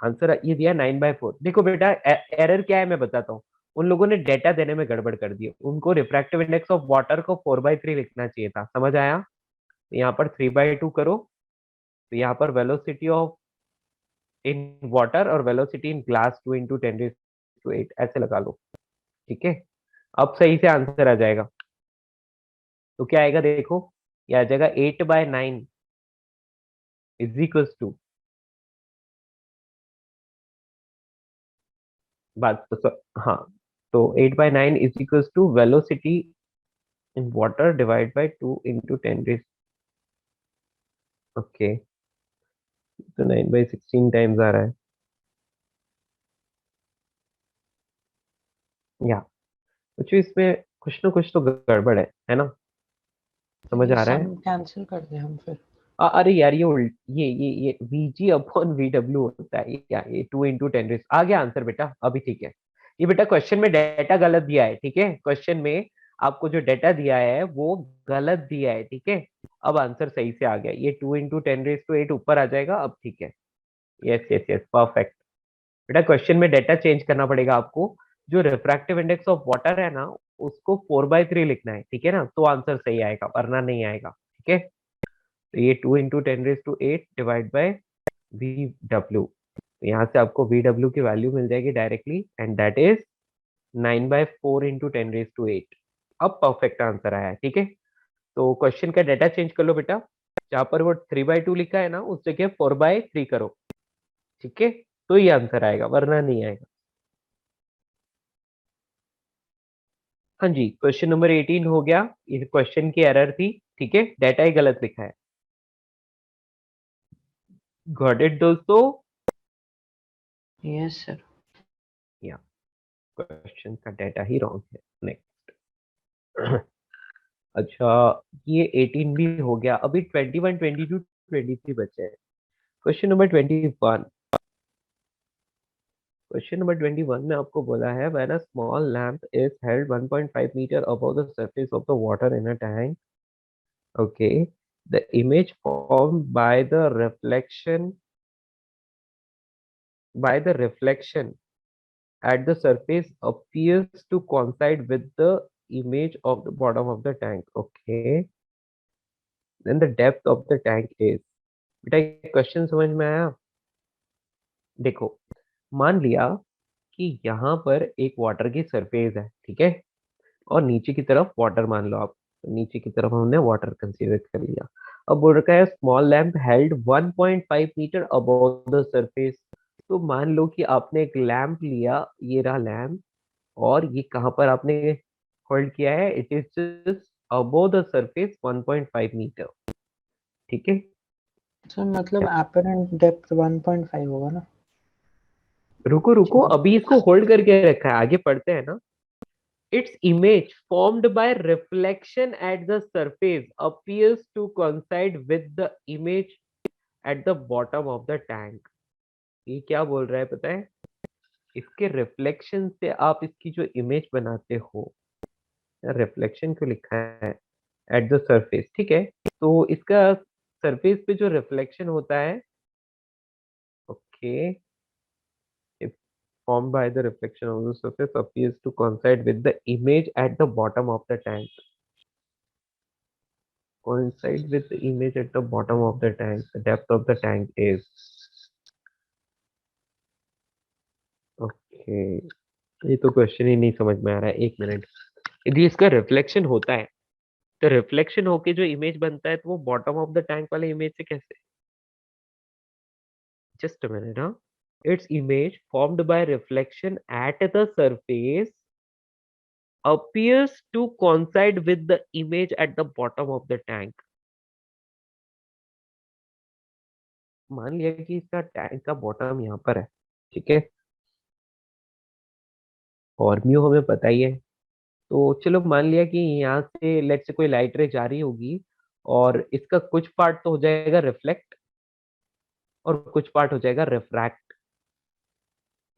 आंसर ये दिया 9/4। देखो बेटा, एरर क्या है मैं बताता हूँ। उन लोगों ने डेटा देने में गड़बड़ कर दी, उनको रिफ्रैक्टिव इंडेक्स ऑफ वाटर को 4/3 लिखना चाहिए था। समझ आया? तो यहाँ पर 3/2 करो, तो यहाँ पर वेलोसिटी ऑफ इन वाटर और वेलोसिटी इन ग्लास 2 × 10⁸ ऐसे लगा लो। ठीक है, अब सही से आंसर आ जाएगा। तो क्या आएगा देखो, ये आ जाएगा 8/9 इज इक्वल टू, बात तो हाँ, तो 8/9 is equal to velocity in water divide by 2 × 10⁸। Okay, तो 9/16 टाइम्स आ रहा है। या कुछ इसमें कुछ ना कुछ तो गड़बड़ है ना? समझ ये आ रहा है? सम कैंसिल कर दे हम फिर। अरे यार, ये ये VG अपॉन VW होता है ये 2 × 10⁻। आ गया आंसर बेटा, अभी ठीक है। ये बेटा क्वेश्चन में डेटा गलत दिया है, ठीक है? क्वेश्चन में आपको जो डेटा दिया है वो गलत दिया है, ठीक है? अब आंसर सही से आ गया, ये 2 × 10⁸ ऊपर आ जाएगा, अब ठीक है। Yes yes yes, perfect. बेटा क्वेश्चन में डेटा चेंज करना पड़ेगा आपको। जो रिफ्रैक्टिव इंडेक्स ऑफ वाटर है ना, उसको 4/3 लिखना है, ठीक है ना? तो आंसर सही आएगा, वरना नहीं आएगा। ठीक है, तो ये 2 × 10⁸ डिवाइड बाय VW, तो यहाँ से आपको VW की वैल्यू मिल जाएगी डायरेक्टली, एंड दैट इज 9/4 × 10⁸। अब परफेक्ट आंसर आया है। ठीक है, तो क्वेश्चन का डेटा चेंज कर लो बेटा, जहां पर वो 3/2 लिखा है ना, उस जगह 4/3 करो। ठीक है, तो ये आंसर आएगा, वरना नहीं आएगा। हाँ जी, क्वेश्चन नंबर 18 हो गया। इस क्वेश्चन की एरर थी, ठीक है, डेटा ही गलत लिखा है। गॉट इट दोस्तों? Yes sir. या क्वेश्चन का डेटा ही रॉन्ग है। नेक्स्ट। अच्छा, ये 18 भी हो गया। अभी 21, 22, 23 बचे हैं। Question number 21। क्वेश्चन नंबर 21 में आपको बोला है, when a small lamp is held 1.5 metre above the surface of the water in a tank, okay, the image formed by the reflection at the surface appears to coincide with the image of the bottom of the tank. Okay, then the depth of the tank is, बेटा ये क्वेश्चन समझ में आया? देखो, मान लिया कि यहाँ पर एक वाटर की सरफेस है, ठीक है, और नीचे की तरफ वाटर मान लो आप, तो नीचे की तरफ हमने वाटर कंसीडर कर लिया। अब बोल रखा है small lamp held 1.5 metre above the surface. तो मान लो कि आपने एक लैम्प लिया, ये रहा लैम्प, और ये कहाँ पर आपने होल्ड किया है? It is just above the surface 1.5 metre. ठीक है, सर मतलब apparent depth 1.5 होगा ना? रुको रुको, अभी इसको होल्ड करके रखा है, आगे पढ़ते हैं ना। Its image formed by reflection at the surface appears to coincide with the image at the bottom of the tank। ये क्या बोल रहा है पता है? इसके रिफ्लेक्शन से आप इसकी जो इमेज बनाते हो, रिफ्लेक्शन क्यों लिखा है एट द सरफेस, ठीक है, तो इसका सरफेस पे जो रिफ्लेक्शन होता है, okay, formed by the reflection of the surface appears to coincide with the image at the bottom of the tank। Coincide with the image at the bottom of the tank, the depth of the tank is, okay, ये तो क्वेश्चन ही नहीं समझ में आ रहा है, एक मिनट। यदि इसका रिफ्लेक्शन होता है तो रिफ्लेक्शन होके जो इमेज बनता है तो वो बॉटम ऑफ द टैंक वाले इमेज से कैसे? जस्ट अ मिनट, हाँ। Its image formed by reflection at the surface appears to coincide with the image at the bottom of the tank। मान लिया कि इसका टैंक का बॉटम यहाँ पर है, ठीक है, और म्यू हमें पता ही है, तो चलो मान लिया कि यहाँ से लेट से कोई लाइट रे जा रही होगी और इसका कुछ पार्ट तो हो जाएगा रिफ्लेक्ट और कुछ पार्ट हो जाएगा रिफ्रैक्ट,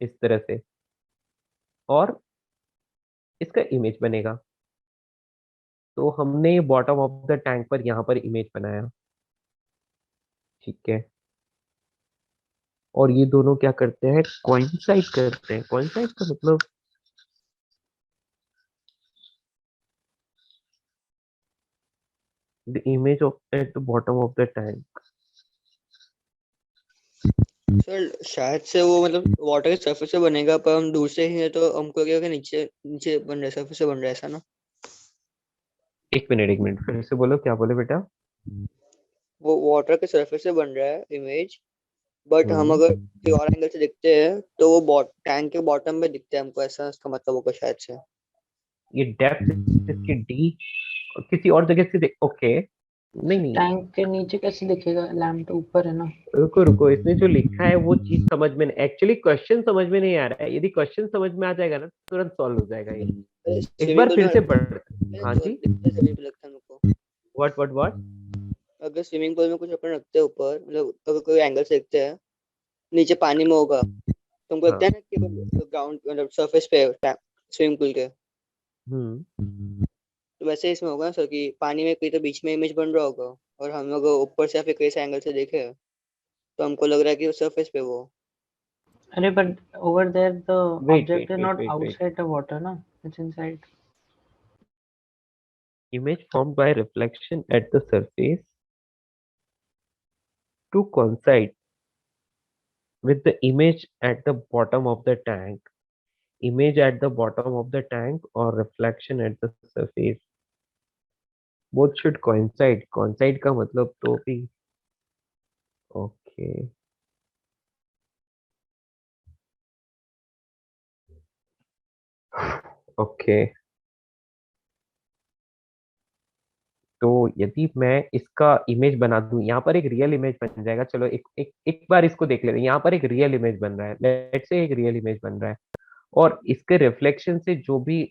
इस तरह से, और इसका इमेज बनेगा। तो हमने बॉटम ऑफ द टैंक पर यहाँ पर इमेज बनाया, ठीक है, और ये दोनों क्या करते हैं? कोइंसाइड करते हैं। कोइंसाइड का मतलब the image of at the bottom of the tank. Sir शायद से वो मतलब वाटर के सरफेस से बनेगा, पर हम दूर से ही है तो हमको लगेगा कि नीचे नीचे बन रहा है, सरफेस से बन रहा है, ऐसा ना? एक मिनट, फिर से बोलो, क्या बोले बेटा? वो वाटर के सरफेस से बन रहा है इमेज, बट हम अगर किसी और एंगल से देखते हैं तो वो टैंक के बॉटम में दिखता है हमको, ऐसा इसका मतलब होगा शायद से। ये डेप्थ इसकी डी किसी और जगह से देख, ओके, नहीं, टैंक के नीचे कैसे दिखेगा? लैम्प तो ऊपर है ना। रुको रुको, इसने जो लिखा है वो चीज समझ में नहीं, एक्चुअली क्वेश्चन समझ में नहीं आ रहा है। यदि क्वेश्चन समझ में आ जाएगा ना तो तुरंत सॉल्व हो जाएगा ये। एक बार फिर से पढ़। हाँ जी, लगता है हमको। व्हाट? अगर स्विमिंग पूल में कुछ अपन रखते हैं ऊपर, मतलब अगर कोई एंगल से देखते हैं, नीचे पानी में होगा तो हमको लगता है ना कि ग्राउंड मतलब सरफेस पे स्विमिंग पूल के, तो वैसे इसमें होगा सर कि पानी में कहीं तो बीच में इमेज बन रहा होगा, और हम लोग ऊपर से या फिर कैसे एंगल से देखे तो हमको लग रहा है कि सरफेस पे वो। अरे but over there the Wait, object is not wait. outside the water ना, it's inside। Image formed by reflection at the surface to coincide with the image at the bottom of the tank। Image at the bottom of the tank or reflection at the surface, both should coincide। Coincide का मतलब तो भी, ओके, ओके, तो यदि मैं इसका इमेज बना दूं, यहाँ पर एक रियल इमेज बन जाएगा। चलो एक बार इसको देख लेते हैं। यहाँ पर एक रियल इमेज बन रहा है, लेट्स से एक रियल इमेज बन रहा है, और इसके रिफ्लेक्शन से जो भी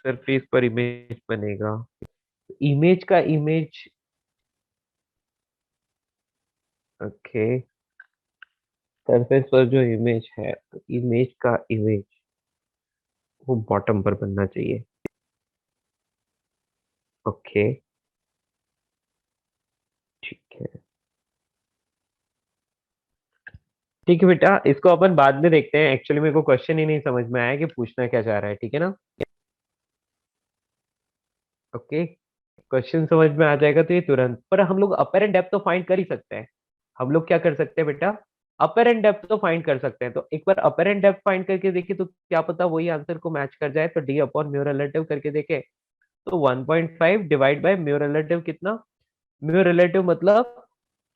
सरफेस पर इमेज बनेगा, इमेज का इमेज, ओके, सरफेस पर जो इमेज है, तो इमेज का इमेज वो बॉटम पर बनना चाहिए, ओके, ठीक है, ठीक है बेटा, इसको अपन बाद में देखते हैं। एक्चुअली मेरे को क्वेश्चन ही नहीं समझ में आया कि पूछना क्या चाह रहा है, ठीक है ना? ओके, क्वेश्चन समझ में आ जाएगा तो ये तुरंत, पर हम लोग अपर एंड डेप्थ तो फाइंड कर ही सकते हैं। हम लोग क्या कर सकते हैं बेटा? अपर एंड डेप्थ तो फाइंड कर सकते हैं। तो एक बार अपर एंड डेप्थ फाइंड करके देखिए तो क्या पता वही आंसर को मैच कर जाए। तो डी अपॉन म्यू रिलेटिव करके देखे तो 1.5 डिवाइड बाय म्यू रिलेटिव कितना? म्यू रिलेटिव मतलब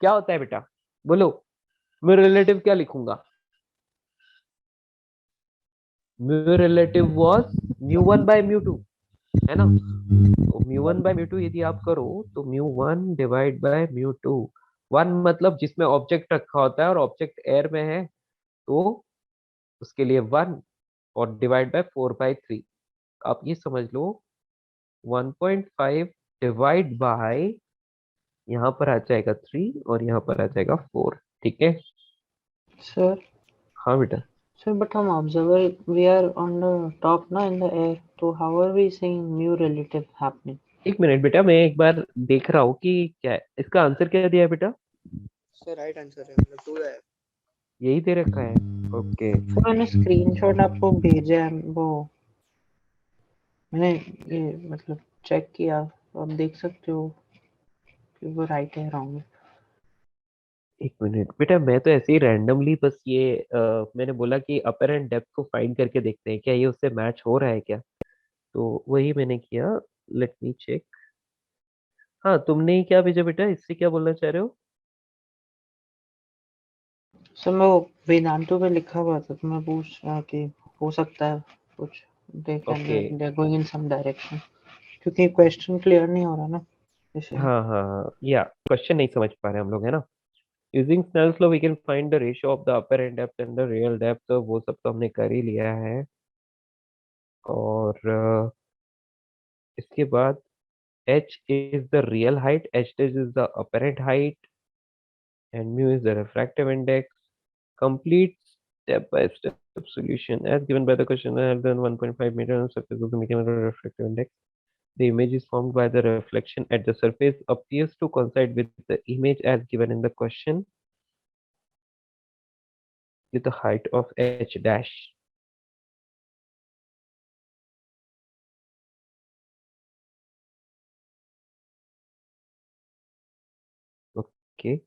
क्या होता है बेटा? बोलो, म्यू रिलेटिव क्या लिखूंगा? Mu relative was mu 1 by mu 2। है ना। तो μ1/μ2 यदि आप करो तो μ1 डिवाइड बाय μ2, 1 मतलब जिसमें ऑब्जेक्ट रखा होता है और ऑब्जेक्ट एयर में है तो उसके लिए 1, और डिवाइड बाय 4/3। आप ये समझ लो 1.5 डिवाइड बाय, यहाँ पर आ जाएगा 3 और यहाँ पर आ जाएगा 4। ठीक है। Sir, हाँ बेटा। sir, but हम observer, we are on the top ना in the air, तो how are we seeing mu relative happening? एक मिनट बेटा, मैं एक बार देख रहा हूँ कि क्या है इसका आंसर, क्या दिया है बेटा। सर राइट आंसर है, मतलब 2 है। यही दे रखा है। ओके। Sir, मैंने स्क्रीनशॉट आपको भेजा है, वो मैंने ये मतलब चेक किया, तो आप देख सकते हो कि वो राइट है रॉन्ग है। एक मिनट बेटा, मैं तो ऐसे ही रैंडमली बस ये मैंने बोला कि अपर एंड डेप्थ को फाइंड करके देखते हैं क्या ये उससे मैच हो रहा है क्या, तो वही मैंने किया। Let me check. हाँ, तुमने ही क्या भेजा बेटा, इससे क्या बोलना चाह रहे हो। सर मैं वो वेदांतु पे लिखा हुआ था, तो मैं पूछ रहा कि हो सकता है कुछ they can okay. They going in some direction, क्योंकि क्वेश्चन क्लियर नहीं हो रहा ना इसलिए। हाँ हाँ हाँ, या क्वेश्चन नहीं समझ पा रहे हम लोग, है ना। Using Snell's law we can find the ratio of the upper and depth and the real depth, तो वो सब तो हमने कर ही लिया है। और इसके बाद h is the real height, h dash is the apparent height, and mu is the refractive index. Complete step-by-step solution as given by the question higher than 1.5 meter on the surface of the medium refractive index. The image is formed by the reflection at the surface appears to coincide with the image as given in the question with the height of h dash. Okay.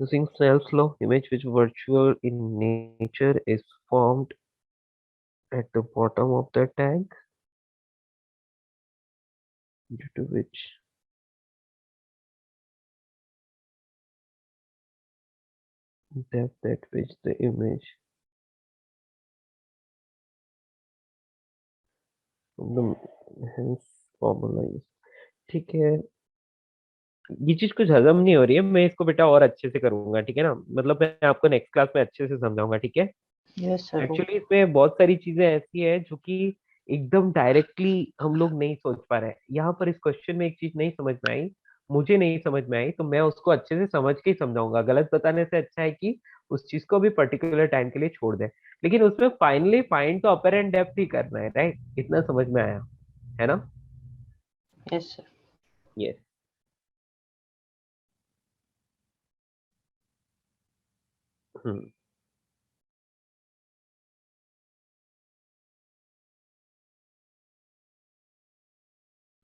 Using Snell's law, image which virtual in nature is formed at the bottom of the tank, due to which depth at which the image from the hence formula is। ठीक है, ये चीज कुछ हजम नहीं हो रही है, मैं इसको बेटा और अच्छे से करूंगा, ठीक है ना, मतलब मैं आपको नेक्स्ट क्लास में अच्छे से समझाऊंगा, ठीक है। Yes sir. एक्चुअली इसमें बहुत सारी चीजें ऐसी है जो कि एकदम डायरेक्टली हम लोग नहीं सोच पा रहे हैं। यहाँ पर इस क्वेश्चन में एक चीज नहीं समझ में आई, मुझे नहीं समझ में आई, तो मैं उसको अच्छे से समझ के ही समझाऊंगा। गलत बताने से अच्छा है कि उस चीज को भी पर्टिकुलर टाइम के लिए छोड़ दें, लेकिन उसमें फाइनली फाइंड तो अपर एंड डेप्थ ही करना है, राइट, इतना समझ में आया, है ना। Yes sir. यस। हम्म।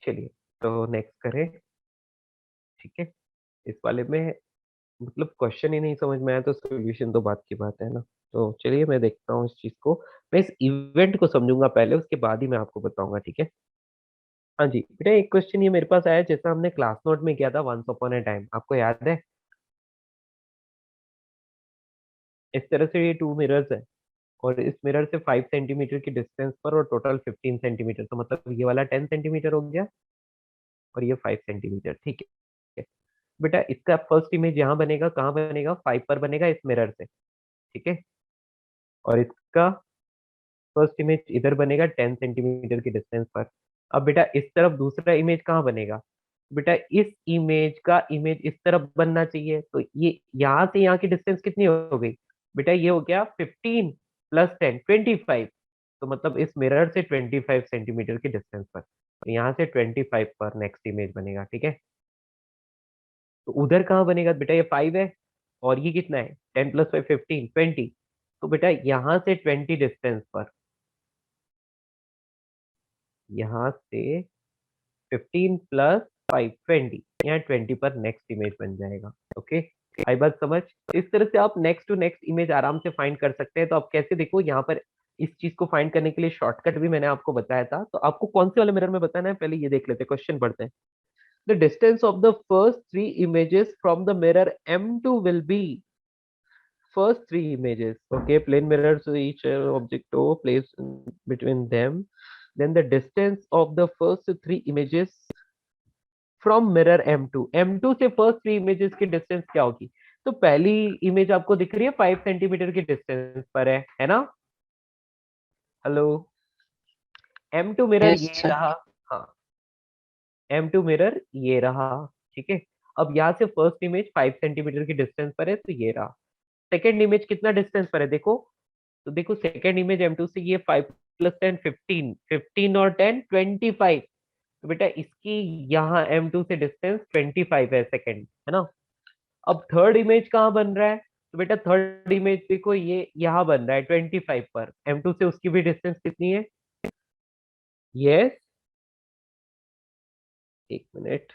चलिए, तो नेक्स्ट करें। ठीक है, इस वाले में मतलब क्वेश्चन ही नहीं समझ में आया तो सॉल्यूशन तो बात की बात है ना। तो चलिए मैं देखता हूँ इस चीज को, मैं इस इवेंट को समझूंगा पहले, उसके बाद ही मैं आपको बताऊंगा, ठीक है। हाँ जी बेटा, एक क्वेश्चन ये मेरे पास आया जैसा हमने क्लास नोट में किया था वंस अपॉन ए टाइम, आपको याद है। इस तरह से ये 2 मिरर्स है और इस मिरर से 5 सेंटीमीटर की डिस्टेंस पर और टोटल 15 सेंटीमीटर, तो मतलब ये वाला 10 सेंटीमीटर हो गया और ये 5 सेंटीमीटर, ठीक है। बेटा इसका फर्स्ट इमेज यहाँ बनेगा, कहाँ बनेगा, 5 पर बनेगा इस मिरर से, ठीक है। और इसका फर्स्ट इमेज इधर बनेगा 10 सेंटीमीटर की डिस्टेंस पर। अब बेटा इस तरफ दूसरा इमेज कहाँ बनेगा, बेटा इस इमेज का इमेज इस तरफ बनना चाहिए, तो ये यहाँ से यहाँ की डिस्टेंस कितनी हो गई, बेटा ये हो गया 15 + 10 25, तो मतलब इस मिरर से 25 सेंटीमीटर की डिस्टेंस पर, और यहाँ से 25 पर नेक्स्ट इमेज बनेगा, ठीक है। तो उधर कहाँ बनेगा, बेटा ये 5 है और ये कितना है, 10 + 5 15 20, तो बेटा यहाँ से 20 डिस्टेंस पर, यहाँ से 15 + 5 20, यहाँ 20 पर नेक्स्ट इमेज बन जाएगा। ओके, आई बात समझ। तो इस तरह से आप नेक्स्ट टू नेक्स्ट इमेज आराम से फाइंड कर सकते हैं। तो आप कैसे, देखो यहाँ पर इस चीज को फाइंड करने के लिए शॉर्टकट भी मैंने आपको बताया था, तो आपको कौन से वाले मिरर में बताना है पहले ये देख लेते हैं, क्वेश्चन पढ़ते हैं। The distance of the first 3 images from the mirror M2 will be, first 3 images, okay, plane mirrors to each object O placed between them, then the distance of the first three images from mirror M2, M2 से फर्स्ट थ्री इमेजेस की डिस्टेंस क्या होगी? तो पहली इमेज आपको दिख रही है 5 सेंटीमीटर की डिस्टेंस पर है ना? हेलो, M2 मिरर Yes, ये sir. रहा, हाँ, M2 मिरर ये रहा, ठीक है। अब यहाँ से फर्स्ट इमेज 5 सेंटीमीटर की डिस्टेंस पर है, तो ये रहा। सेकेंड इमेज कितना डिस्टेंस पर है देखो, तो देखो सेकेंड इमेज M2 से ये 5 + 10 15, 15 और 10 25, तो बेटा इसकी यहाँ M2 से डिस्टेंस 25 है सेकेंड, है ना? अब थर्ड इमेज कहाँ बन रहा है? तो बेटा थर्ड इमेज देखो ये यहाँ बन रहा है 25 पर, M2 से उसकी भी डिस्टेंस कितनी है? यस, एक मिनट,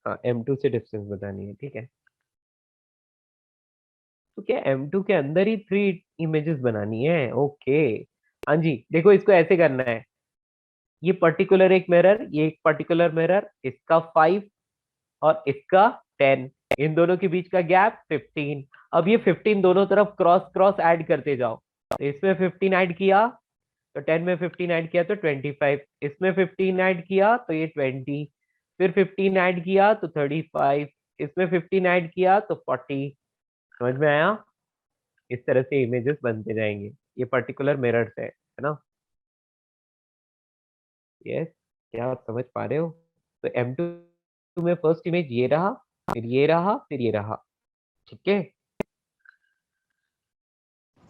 हाँ M2 से डिस्टेंस बतानी है, ठीक है। तो क्या M2 के अंदर ही थ्री इमेजेस बनानी है? ओके, हाँ जी, देखो इसको ऐसे करना है, ये पर्टिकुलर एक मिरर, ये एक पर्टिकुलर मिरर, इसका 5 और इसका 10, इन दोनों के बीच का गैप 15। अब ये 15 दोनों तरफ क्रॉस क्रॉस ऐड करते जाओ, तो इसमें 15 ऐड किया तो 10 में 15 ऐड किया तो 25, इसमें 15 ऐड किया तो ये 20, फिर 15 ऐड किया तो 35, इसमें 15 ऐड किया तो 40। समझ में आया? इस तरह से इमेजेस बनते जाएंगे, ये पर्टिकुलर मिरर से, है ना? यस, क्या आप समझ पा रहे हो? तो M2 में फर्स्ट इमेज ये रहा, फिर ये रहा, फिर ये रहा, ठीक है।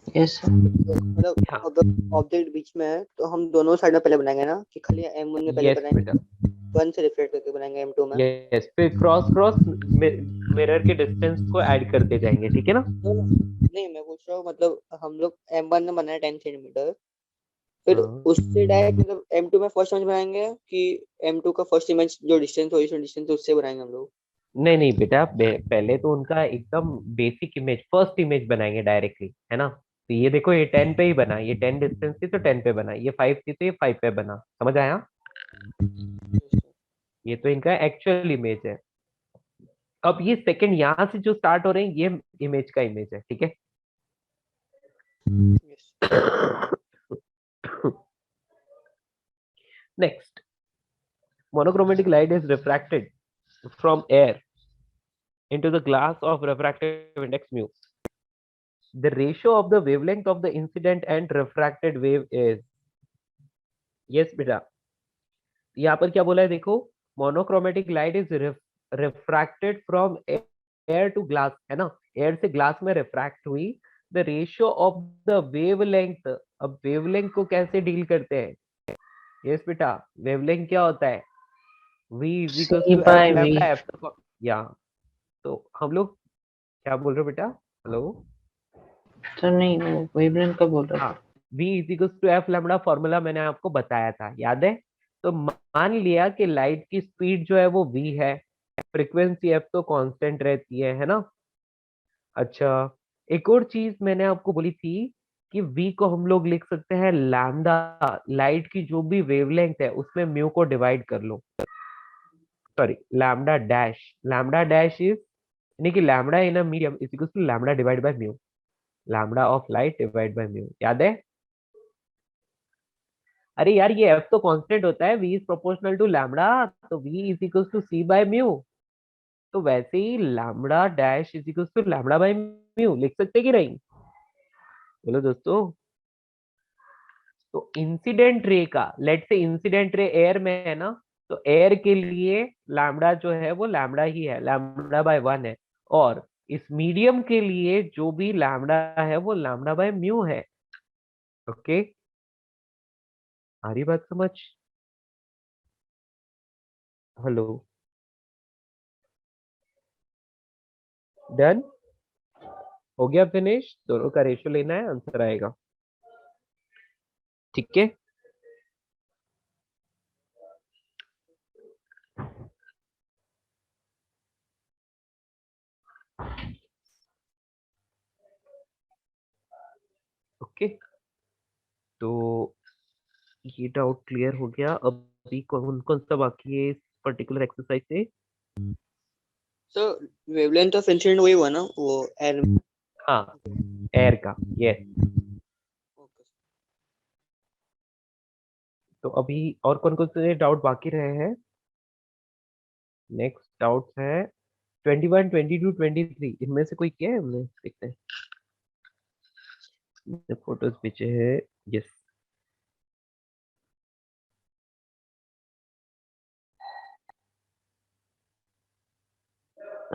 Yes, sir. मतलब हाँ, अगर ऑब्जेक्ट बीच में है तो हम दोनों साइड में पहले बनाएंगे ना, कि खाली M1 में पहले यस बनाएंगे, बेटा, 1 से रिफ्लेक्ट करके बनाएंगे M2 में। यस, फिर क्रॉस क्रॉस मिरर के डिस्टेंस को ऐड करते जाएंगे, ठीक है ना? नहीं, मैं पूछ रहा हूँ मतलब हम लोग M1 में बनाए 10 सेंटीमीटर, फिर हाँ। उससे डायरेक्ट मतलब M2 में फर्स्ट इमेज बनाएंगे, कि M2 का फर्स्ट इमेज जो डिस्टेंस ओरिजिनल डिस्टेंस उससे बनाएंगे हम लोग? नहीं नहीं बेटा, पहले तो उनका एकदम बेसिक इमेज, फर्स्ट इमेज बनाएंगे डायरेक्टली, है ना? तो ये देखो ये 10 पे ही बना, ये 10 डिस्टेंस थी तो 10 पे बना, ये 5 थी तो ये 5 पे बना, समझ आया? ये तो इनका एक्चुअल इमेज है। अब ये सेकंड यहाँ से जो स्टार्ट हो रहे हैं ये इमेज का इमेज है, ठीक है। Yes. Next, monochromatic light is refracted from air into the glass of refractive index mu. The ratio of the wavelength of the incident and refracted wave is, yes बेटा, यहाँ पर क्या बोला है देखो, monochromatic light is refracted from air to glass, है ना? एयर से ग्लास में रिफ्रैक्ट हुई, the ratio of the wavelength. अब वेवलेंथ को कैसे डील करते हैं? यस बेटा, वेवलेंथ क्या होता है? v is equal C to by F V. Lambda F, या तो हम लोग क्या बोल रहे हो बेटा? हेलो, सर नहीं, वो wavelength का बोल रहा हाँ, था. v is equal to F lambda formula मैंने आपको बताया था, याद है? तो मान लिया कि लाइट की स्पीड जो है वो v है, फ्रीक्वेंसी f तो कांस्टेंट रहती है ना? अच्छा, एक और चीज मैंने आपको बोली थी कि v को हम लोग लिख सकते हैं लैम्डा, लाइट की जो भी वेवलेंथ है उसमें म्यू को डिवाइड कर लो, सॉरी लैम्डा डैश इज, यानी कि lambda in a medium is equal to lambda divide by mu, lambda of light divide by mu, याद है? अरे यार ये f तो कांस्टेंट होता है, v is proportional to lambda, तो v is equal to c by mu, तो वैसे ही lambda dash is equal to lambda by mu लिख सकते कि नहीं? बोलो दोस्तों। तो इंसिडेंट रे का, लेट से इंसिडेंट रे एयर में है ना, तो एयर के लिए लैम्डा जो है वो लैम्डा ही है, लैम्डा बाय 1 है, और इस मीडियम के लिए जो भी लैम्डा है वो लैम्डा बाय म्यू है। ओके, आ रही बात समझ? हेलो, डन हो गया, फिनिश, दोनों का रेशियो लेना है, आंसर आएगा, ठीक है। ओके, तो ये डाउट क्लियर हो गया। अब अभी कौन कौन सा बाकी है इस पर्टिकुलर एक्सरसाइज से? So wavelength of incident वही हुआ ना, वो air? हाँ, एयर का, यस। Okay. तो अभी और कौन कौन से डाउट बाकी रहे हैं? नेक्स्ट डाउट है 21, 22, 23, इनमें से कोई क्या है? हमने देखते हैं, फोटोज पीछे है। यस,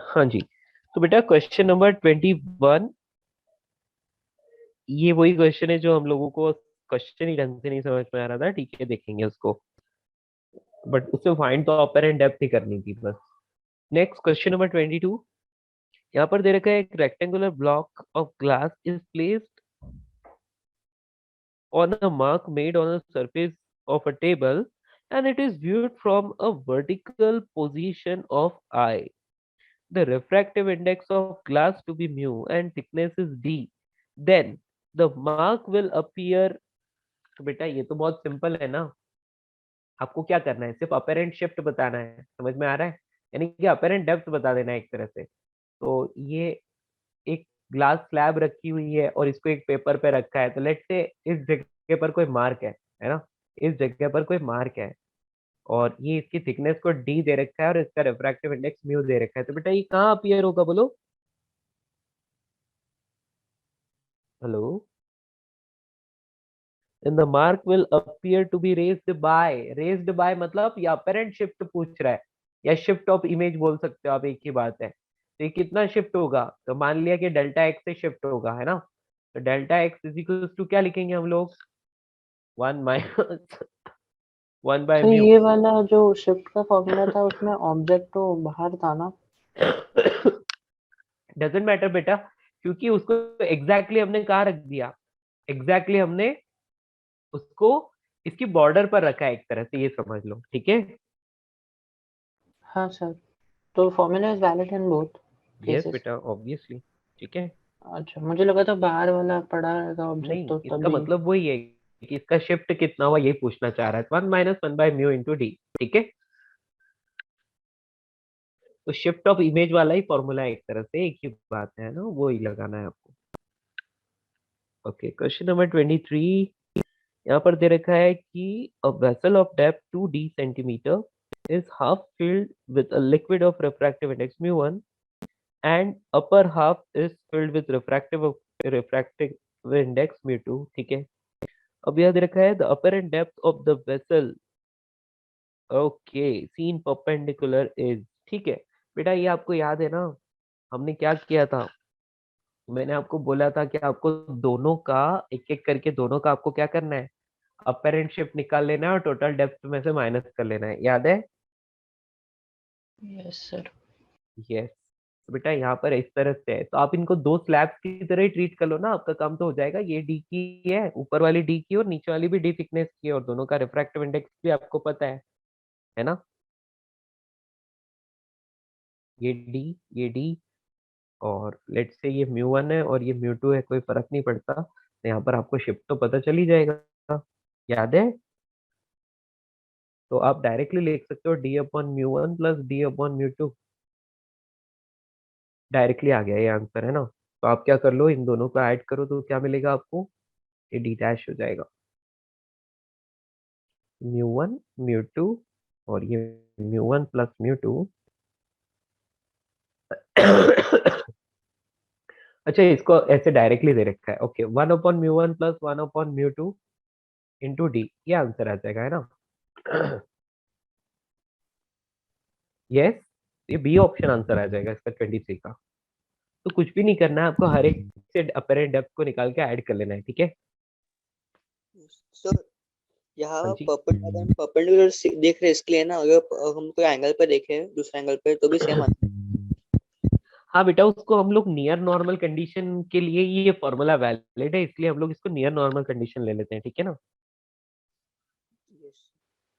हाँ जी। तो बेटा क्वेश्चन नंबर 21, ये वही क्वेश्चन है जो हम लोगों को क्वेश्चन ही ढंग से नहीं समझ में आ रहा था, ठीक है देखेंगे उसको, बट उससे फाइंड तो अपर एंड डेप्थ ही करनी थी बस। नेक्स्ट क्वेश्चन नंबर 22, यहाँ पर दे रखा है एक rectangular block of glass is placed on a mark made on a surface of a table and it is viewed from a vertical position of eye. The refractive index of glass to be mu and thickness is d. Then the mark will appear. तो बेटा ये तो बहुत सिंपल है ना, आपको क्या करना है, सिर्फ अपेरेंट शिफ्ट बताना है, समझ में आ रहा है? यानी कि अपेरेंट डेप्थ बता देना है एक तरह से। तो ये एक ग्लास स्लैब रखी हुई है और इसको एक पेपर पे रखा है, तो लेट्स से इस जगह पर कोई मार्क है ना, इस जगह पर कोई मार्क है और ये इसकी थिकनेस को डी दे रखा है और इसका रिफ्रैक्टिव इंडेक्स म्यू दे रखा है, तो बेटा ये कहाँ अपीयर होगा बोलो? Hello? And the mark will appear to be raised by मतलब ये apparent shift पूछ रहा है या shift of image बोल सकते हो आप, एक ही बात है। तो ये कितना शिफ्ट होगा? तो मान लिया कि डेल्टा एक्स से शिफ्ट होगा, है ना, तो delta X is equal to क्या लिखेंगे हम लोग? 1 माइनस 1 बाय तो म्यू। ये वाला जो शिफ्ट का फॉर्मूला था उसमें ऑब्जेक्ट तो बाहर था ना? डजेंट मैटर बेटा, क्योंकि उसको एग्जैक्टली हमने कहाँ रख दिया, एग्जैक्टली हमने उसको इसकी बॉर्डर पर रखा है, एक तरह से ये समझ लो, ठीक है? हाँ सर, तो formula is valid in both yes cases. बेटा, ऑब्वियसली, ठीक है। अच्छा, मुझे लगा था बाहर वाला पड़ा रहेगा ऑब्जेक्ट नहीं, तो इसका तभी। मतलब वही है कि इसका शिफ्ट कितना हुआ यही पूछना चाह रहा है, 1 minus 1 by mu into D, ठीक है। तो शिफ्ट ऑफ इमेज वाला ही फॉर्मूला है, एक तरह से एक ही बात है ना, वो ही लगाना है आपको। ओके, क्वेश्चन नंबर 23, यहाँ पर दे रखा है कि a vessel of depth 2d centimetre is half filled with a liquid of refractive index mu1 and upper half is filled with refractive index mu2, ठीक है। अब यह दे रखा है the apparent depth of the vessel, okay, sine perpendicular is, ठीक है। बेटा ये आपको याद है ना, हमने क्या किया था, मैंने आपको बोला था कि आपको दोनों का एक एक करके दोनों का आपको क्या करना है, अपेरेंट शिफ्ट निकाल लेना है और टोटल डेप्थ में से माइनस कर लेना है, याद है? Yes sir. यस। तो बेटा यहाँ पर इस तरह से है, तो आप इनको दो स्लैब्स की तरह ही ट्रीट कर लो ना, आपका काम तो हो जाएगा। ये डी की है, ऊपर वाली डी की और नीचे वाली भी डी थिकनेस की है और दोनों का रिफ्रैक्टिव इंडेक्स भी आपको पता है ना? ये डी और लेट्स से ये म्यू1 है और ये म्यू2 है, कोई फर्क नहीं पड़ता, तो यहाँ पर आपको शिफ्ट तो पता चल ही जाएगा, याद है? तो आप डायरेक्टली लिख सकते हो D upon mu one plus D upon mu two, directly आ गया ये आंसर, है ना? तो आप क्या कर लो, इन दोनों को ऐड करो तो क्या मिलेगा आपको, ये डी डैश हो जाएगा, म्यू1 म्यू2 और ये म्यू1 प्लस म्यू2। अच्छा, इसको ऐसे डायरेक्टली दे रखा है, ओके, 1/μ1 प्लस 1/μ2 इंटू डी, ये आंसर आ जाएगा, है ना? यस, ये बी ऑप्शन आंसर आ जाएगा इसका 23 का। तो कुछ भी नहीं करना है आपको, हर एक से अपेरेंट डेप्थ को निकाल के ऐड कर लेना है, ठीक है? सर यहाँ हाँ जी, अगर हम परपेंडिकुलर देख रहे हैं इसके लिए ना, अगर हम कोई एंगल पे देखें दूसरे एंगल पे तो भी सेम आता हाँ बेटा, उसको हम लोग नियर नॉर्मल कंडीशन के लिए ही ये फॉर्मूला वैलिड है, इसलिए हम लोग इसको नियर नॉर्मल कंडीशन ले लेते हैं, ठीक है ना? है। Yes.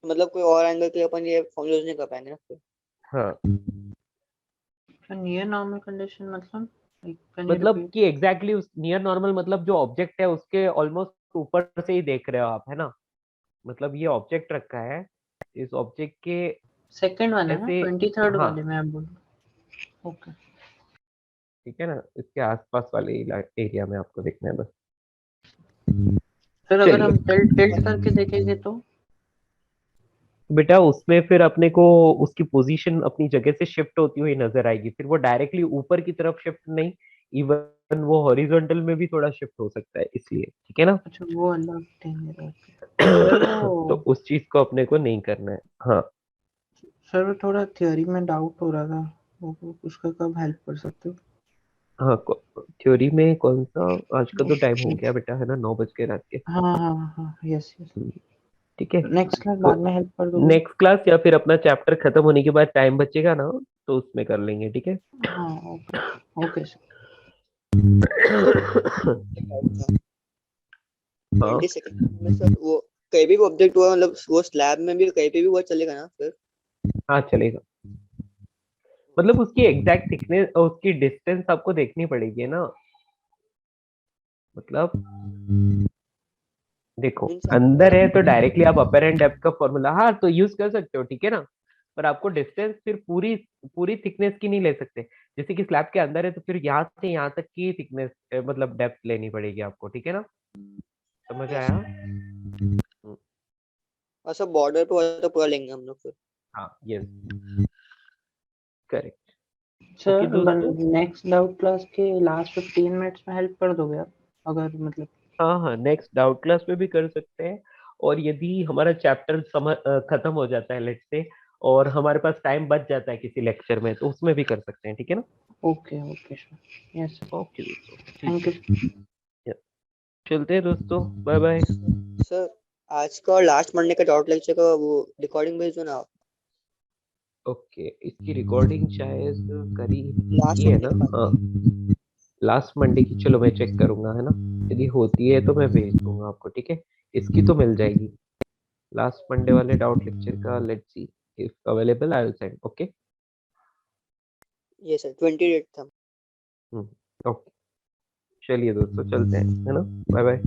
मतलब कोई और एंगल के लिए अपन ये फॉर्मूला यूज नहीं कर पाएंगे ना फिर। हाँ, नियर नॉर्मल कंडीशन मतलब कैन यू मतलब रिपीट? कि एग्जैक्टली उस नियर नॉर्मल मतलब जो ऑब्जेक्ट है उसके ऑलमोस्ट ऊपर से ही देख रहे हो आप, है ना? मतलब ये ऑब्जेक्ट रखा है, इस ऑब्जेक्ट के सेकंड वाला ना, ऐसे, 23rd हाँ वाले में आप बोल। ओके ठीक है ना, इसके आसपास वाले एरिया में आपको देखना है बस। फिर अगर चलिए, हम टिल्ट करके देखेंगे तो बेटा उसमें फिर अपने को उसकी पोजीशन अपनी जगह से शिफ्ट होती हुई नजर आएगी, फिर वो डायरेक्टली ऊपर की तरफ शिफ्ट नहीं, इवन वो हॉरिजॉन्टल में भी थोड़ा शिफ्ट हो सकता है, इसलिए ठीक है ना। अच्छा वो अलग थिंग है। सर तो वो उस चीज को अपने को नहीं करना है। हाँ सर वो थोड़ा थ्योरी में डाउट हो रहा था, वो उसका कब हेल्प कर सकते हो? हाँ, थ्योरी में कौन सा? आज का तो टाइम हो गया बेटा, है ना, 9 बज के रात के। हाँ हाँ हाँ, यस यस। हम्म, ठीक है। नेक्स्ट क्लास तो बाद में हेल्प कर दोगे? नेक्स्ट क्लास या फिर अपना चैप्टर खत्म होने के बाद टाइम बचेगा ना, तो उसमें कर लेंगे, ठीक है। हाँ ओके ओके सर। हाँ 20 सेकंड में सर वो कहीं भी ऑब्जेक्ट हुआ, मतलब वो स्लैब में भी कहीं पे भी हुआ चलेगा ना फिर? हाँ चलेगा, मतलब उसकी एग्जैक्ट थिकनेस और उसकी डिस्टेंस आपको देखनी पड़ेगी ना, मतलब देखो मीन्स अंदर है तो डायरेक्टली आप अपर एंड डेप्थ का फॉर्मूला हाँ तो यूज कर सकते हो, ठीक है ना। पर आपको डिस्टेंस फिर पूरी पूरी थिकनेस की नहीं ले सकते, जैसे कि स्लैब के अंदर है तो फिर यहाँ से यहाँ तक की थिकनेस मतलब डेप्थ लेनी पड़ेगी आपको, ठीक है ना। समझ यस, आया। हम्म, और सब बॉर्डर पे हुआ तो पूरा लेंगे हम लोग फिर। हाँ यस करेक्ट। ओके सर दोस्तों। नेक्स्ट डाउट क्लास के लास्ट 15 मिनट्स में हेल्प कर दोगे आप, अगर मतलब? हाँ हाँ नेक्स्ट डाउट क्लास में भी कर सकते हैं, और यदि हमारा चैप्टर खत्म हो जाता है लेट से, और हमारे पास टाइम बच जाता है किसी लेक्चर में, तो उसमें भी कर सकते हैं, ठीक है ना। Okay okay sir, yes sir, okay दोस्तों ठीक थैंक है। यू। या, चलते हैं दोस्तों, बाय बाय। सर आज का और लास्ट मंडे का डाउट लेक्चर का वो रिकॉर्डिंग भेज दो ना आप। ओके इसकी रिकॉर्डिंग शायद करी लास्ट की है मंडे ना। के बाद हाँ लास्ट मंडे की, चलो मैं चेक करूंगा, है ना। यदि होती है तो मैं भेज दूंगा आपको, ठीक है। इसकी तो मिल जाएगी, लास्ट मंडे वाले डाउट लेक्चर का, let's see if available I will send, okay. ये सर 20 डेट था। ओके चलिए दोस्तों चलते हैं, है ना, बाय बाय।